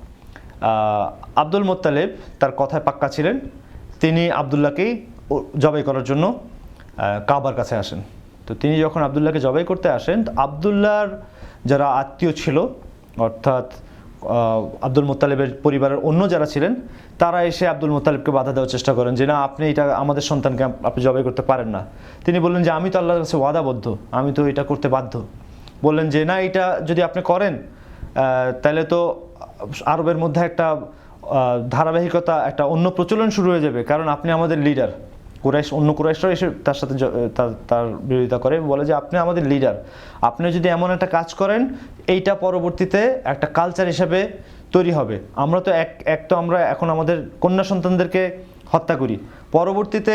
B: আব্দুল মুত্তালিব তার কথায় পাক্কা ছিলেন, তিনি আবদুল্লাহকেই জবাই করার জন্য কাবার কাছে আসেন। তো তিনি যখন আবদুল্লাহকে জবাই করতে আসেন, আবদুল্লাহর যারা আত্মীয় ছিল, অর্থাৎ আব্দুল মুত্তালিবের পরিবারের অন্য যারা ছিলেন, তারা এসে আব্দুল মুত্তালিবকে বাধা দেওয়ার চেষ্টা করেন যে না, আপনি এটা আমাদের সন্তানকে আপনি জবাই করতে পারেন না। তিনি বললেন যে আমি তো আল্লাহর কাছে ওয়াদাবদ্ধ, আমি তো এটা করতে বাধ্য। বললেন যে না, এটা যদি আপনি করেন তাহলে তো আরবের মধ্যে একটা ধারাবাহিকতা, একটা অন্য প্রচলন শুরু হয়ে যাবে, কারণ আপনি আমাদের লিডার। অন্য কুরাইশরাও এসে তার সাথে তার বিরোধিতা করে, বলে যে আপনি আমাদের লিডার, আপনি যদি এমন একটা কাজ করেন, এইটা পরবর্তীতে একটা কালচার হিসেবে তৈরি হবে। আমরা তো তো আমরা এখন আমাদের কন্যা সন্তানদেরকে হত্যা করি, পরবর্তীতে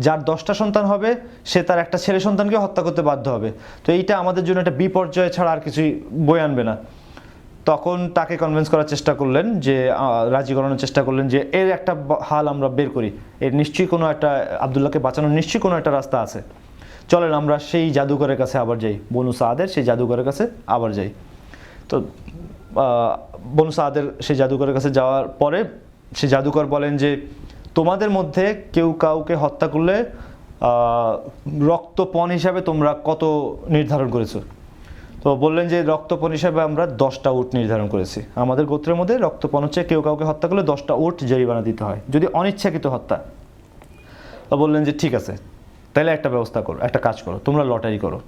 B: যার 10টা সন্তান হবে সে তার একটা ছেলে সন্তানকে হত্যা করতে বাধ্য হবে। তো এইটা আমাদের জন্য একটা বিপর্যয় ছাড়া আর কিছুই বয়ে আনবে না। তখন তাকে কনভিন্স করার চেষ্টা করলেন, যে রাজি করানোর চেষ্টা করলেন যে এর একটা হাল আমরা বের করি, এর নিশ্চয়ই কোনো একটা, আবদুল্লাহকে বাঁচানোর নিশ্চয়ই কোনো একটা রাস্তা আছে, চলেন আমরা সেই জাদুঘরের কাছে আবার যাই, বনু সাদের সেই জাদুঘরের কাছে আবার যাই। তো বনু সাদের সেই জাদুঘরের কাছে যাওয়ার পরে সেই জাদুকর বলেন যে তোমাদের মধ্যে কেউ কাউকে হত্যা করলে রক্তপণ হিসাবে তোমরা কত নির্ধারণ করেছো? তো বললেন যে রক্তপণ হিসাবে আমরা 10টা উট নির্ধারণ করেছি। আমাদের গোত্রের মধ্যে রক্তপণ হচ্ছে কেউ কাউকে হত্যা করলে 10টা উট জরিমানা দিতে হয়, যদি অনিচ্ছাকৃত হত্যা। তো বললেন যে ঠিক আছে, তাহলে একটা ব্যবস্থা করো, একটা কাজ করো, তোমরা লটারি করো।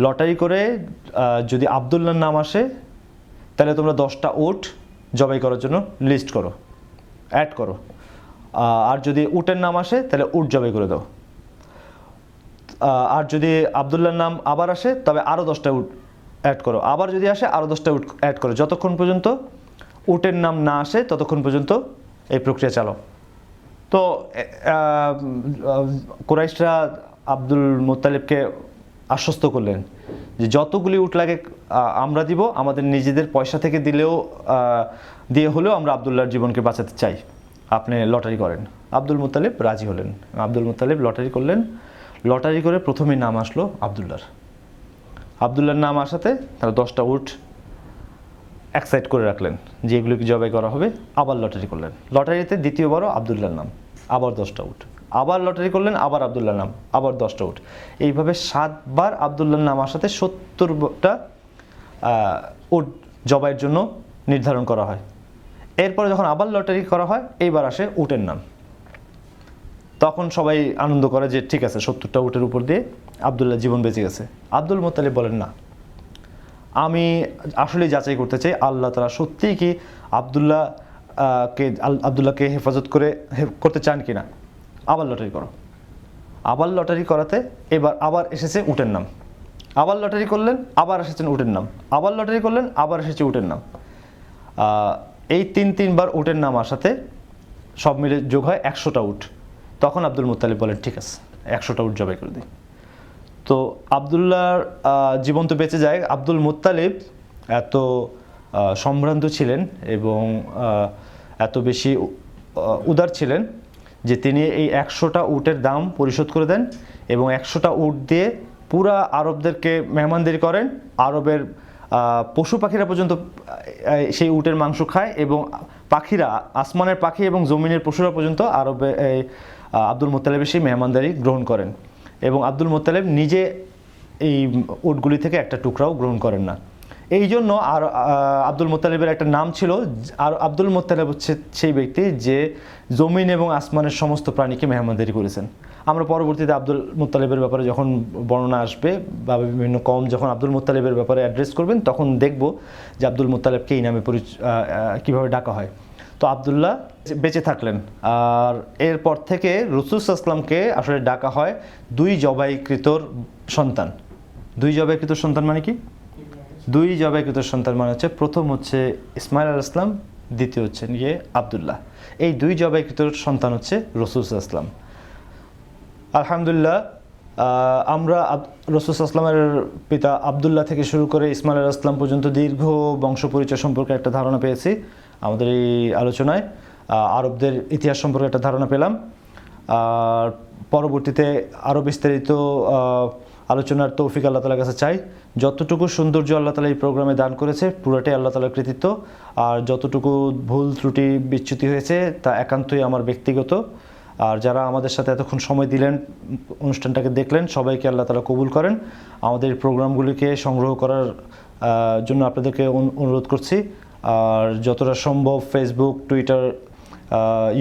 B: লটারি করে যদি আবদুল্লাহর নাম আসে তাহলে তোমরা 10টা উট জবাই করার জন্য লিস্ট করো, অ্যাড করো। আর যদি উটের নাম আসে তাহলে উট জবাই করে দাও। আর যদি আবদুল্লাহর নাম আবার আসে তবে আরও 10টা উট অ্যাড করো। আবার যদি আসে আরও 10টা উট অ্যাড করো। যতক্ষণ পর্যন্ত উটের নাম না আসে ততক্ষণ পর্যন্ত এই প্রক্রিয়া চালাও। তো কুরাইশরা আব্দুল মুত্তালিবকে আশ্বস্ত করলেন যে যতগুলি উট লাগে আমরা দিব, আমাদের নিজেদের পয়সা থেকে দিয়ে হলেও আমরা আবদুল্লাহর জীবনকে বাঁচাতে চাই, আপনি লটারি করেন। আব্দুল মুত্তালিব রাজি হলেন। আব্দুল মুত্তালিব লটারি করলেন। লটারি করে প্রথমেই নাম আসলো আবদুল্লাহর নাম আসাতে তারা 10টা উট এক সাইড করে রাখলেন যে এগুলোকে জবাই করা হবে। আবার লটারি করলেন, লটারিতে দ্বিতীয়বারও আবদুল্লাহর নাম, আবার 10টা উট। আবার লটারি করলেন, আবার আবদুল্লাহর নাম, আবার 10টা উট। এইভাবে 7বার আবদুল্লাহর নাম আসাতে 70টা উট জবাইয়ের জন্য নির্ধারণ করা হয়। এরপরে যখন আবার লটারি করা হয়, এইবার আসে উটের নাম। তখন সবাই আনন্দ করে যে ঠিক আছে, 70টা উটের উপর দিয়ে আবদুল্লাহ জীবন বেঁচে গেছে। আব্দুল মুত্তালিব বলেন না, আমি আসলে যাচাই করতে চাই আল্লাহ তাআলা সত্যিই কি আবদুল্লাহকে হেফাজত করতে চান কিনা। আবার লটারি করো। আবার লটারি করাতে এবার আবার এসেছে উটের নাম। আবার লটারি করলেন, আবার এসেছেন উটের নাম। আবার লটারি করলেন, আবার এসেছে উটের নাম। এই তিনবার উটের নাম আসাতে সব মিলে যোগ হয় 100টা উট। তখন আব্দুল মুত্তালিব বলেন ঠিক আছে, 100টা উট জবাই করে দিই। তো আবদুল্লাহর জীবন তো বেঁচে যায়। আব্দুল মুত্তালিব এত সম্ভ্রান্ত ছিলেন এবং এত বেশি উদার ছিলেন যে তিনি এই 100টা উটের দাম পরিশোধ করে দেন এবং 100টা উট দিয়ে পুরা আরবদেরকে মেহমানদারি করেন। আরবের পশু পাখিরা পর্যন্ত সেই উটের মাংস খায় এবং পাখিরা, আসমানের পাখি এবং জমিনের পশুরা পর্যন্ত আব্দুল মুত্তালিবের সেই মেহমানদারি গ্রহণ করেন এবং আব্দুল মুত্তালিব নিজে এই উটগুলি থেকে একটা টুকরাও গ্রহণ করেন না। এই জন্য আর আব্দুল মুত্তালিবের একটা নাম ছিল, আর আব্দুল মুত্তালিব হচ্ছে সেই ব্যক্তি যে জমিন এবং আসমানের সমস্ত প্রাণীকে মেহমানদারি করেছেন। আমরা পরবর্তীতে আব্দুল মুত্তালিবের ব্যাপারে যখন বর্ণনা আসবে বা বিভিন্ন কম যখন আব্দুল মুত্তালিবের ব্যাপারে অ্যাড্রেস করবেন তখন দেখব যে আব্দুল মুত্তালিবকে এই নামে কীভাবে ডাকা হয়। তো আব্দুল্লাহ বেঁচে থাকলেন, আর এরপর থেকে রাসূল সাল্লাল্লাহু আলাইহি ওয়াসাল্লামকে আসলে ডাকা হয় দুই জবাইকৃতর সন্তান। দুই জবাইকৃত সন্তান মানে কি? দুই জবাইকৃত সন্তান মানে হচ্ছে প্রথম হচ্ছে ইসমাইল আলাইহিস সালাম, দ্বিতীয় হচ্ছে আব্দুল্লাহ। এই দুই জবাইকৃত সন্তান হচ্ছে রাসূল সাল্লাল্লাহু আলাইহি ওয়াসাল্লাম। আলহামদুলিল্লাহ, আমরা রাসূল সাল্লাল্লাহু আলাইহি ওয়াসাল্লামের পিতা আব্দুল্লাহ থেকে শুরু করে ইসমাইল আলাইহিস সালাম পর্যন্ত দীর্ঘ বংশ পরিচয় সম্পর্কে একটা ধারণা পেয়েছি আমাদের এই আলোচনায়। আরবদের ইতিহাস সম্পর্কে একটা ধারণা পেলাম, আর পরবর্তীতে আরও বিস্তারিত আলোচনার তৌফিক আল্লাহ তাআলার কাছে চাই। যতটুকু সৌন্দর্য আল্লাহ তাআলা এই প্রোগ্রামে দান করেছে পুরোটাই আল্লাহ তাআলার কৃতিত্ব, আর যতটুকু ভুল ত্রুটি বিচ্যুতি হয়েছে তা একান্তই আমার ব্যক্তিগত। আর যারা আমাদের সাথে এতক্ষণ সময় দিলেন, অনুষ্ঠানটাকে দেখলেন, সবাইকে আল্লাহ তাআলা কবুল করেন। আমাদের প্রোগ্রামগুলিকে সংগ্রহ করার জন্য আপনাদেরকে অনুরোধ করছি, আর যতটা সম্ভব ফেসবুক, টুইটার,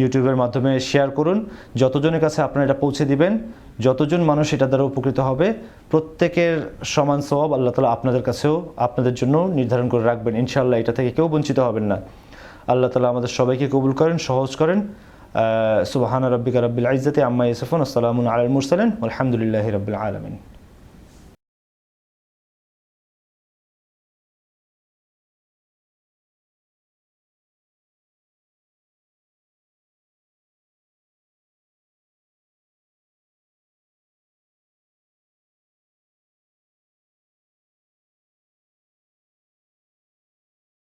B: ইউটিউবের মাধ্যমে শেয়ার করুন। যতজনের কাছে আপনারা এটা পৌঁছে দিবেন, যতজন মানুষ এটা দ্বারা উপকৃত হবে, প্রত্যেকের সমান সওয়াব আল্লাহ তাআলা আপনাদের কাছেও আপনাদের জন্য নির্ধারণ করে রাখবেন। ইনশাআল্লাহ এটা থেকে কেউ বঞ্চিত হবেন না। আল্লাহ তাআলা আমাদের সবাইকে কবুল করেন, সহজ করেন। সুবহানা রাব্বিকা রাব্বিল ইজ্জাতি আম্মা ইয়াসিফুন, আসসালামু আলাল মুরসালিন, আলহামদুলিল্লাহি রাব্বিল আলামিন।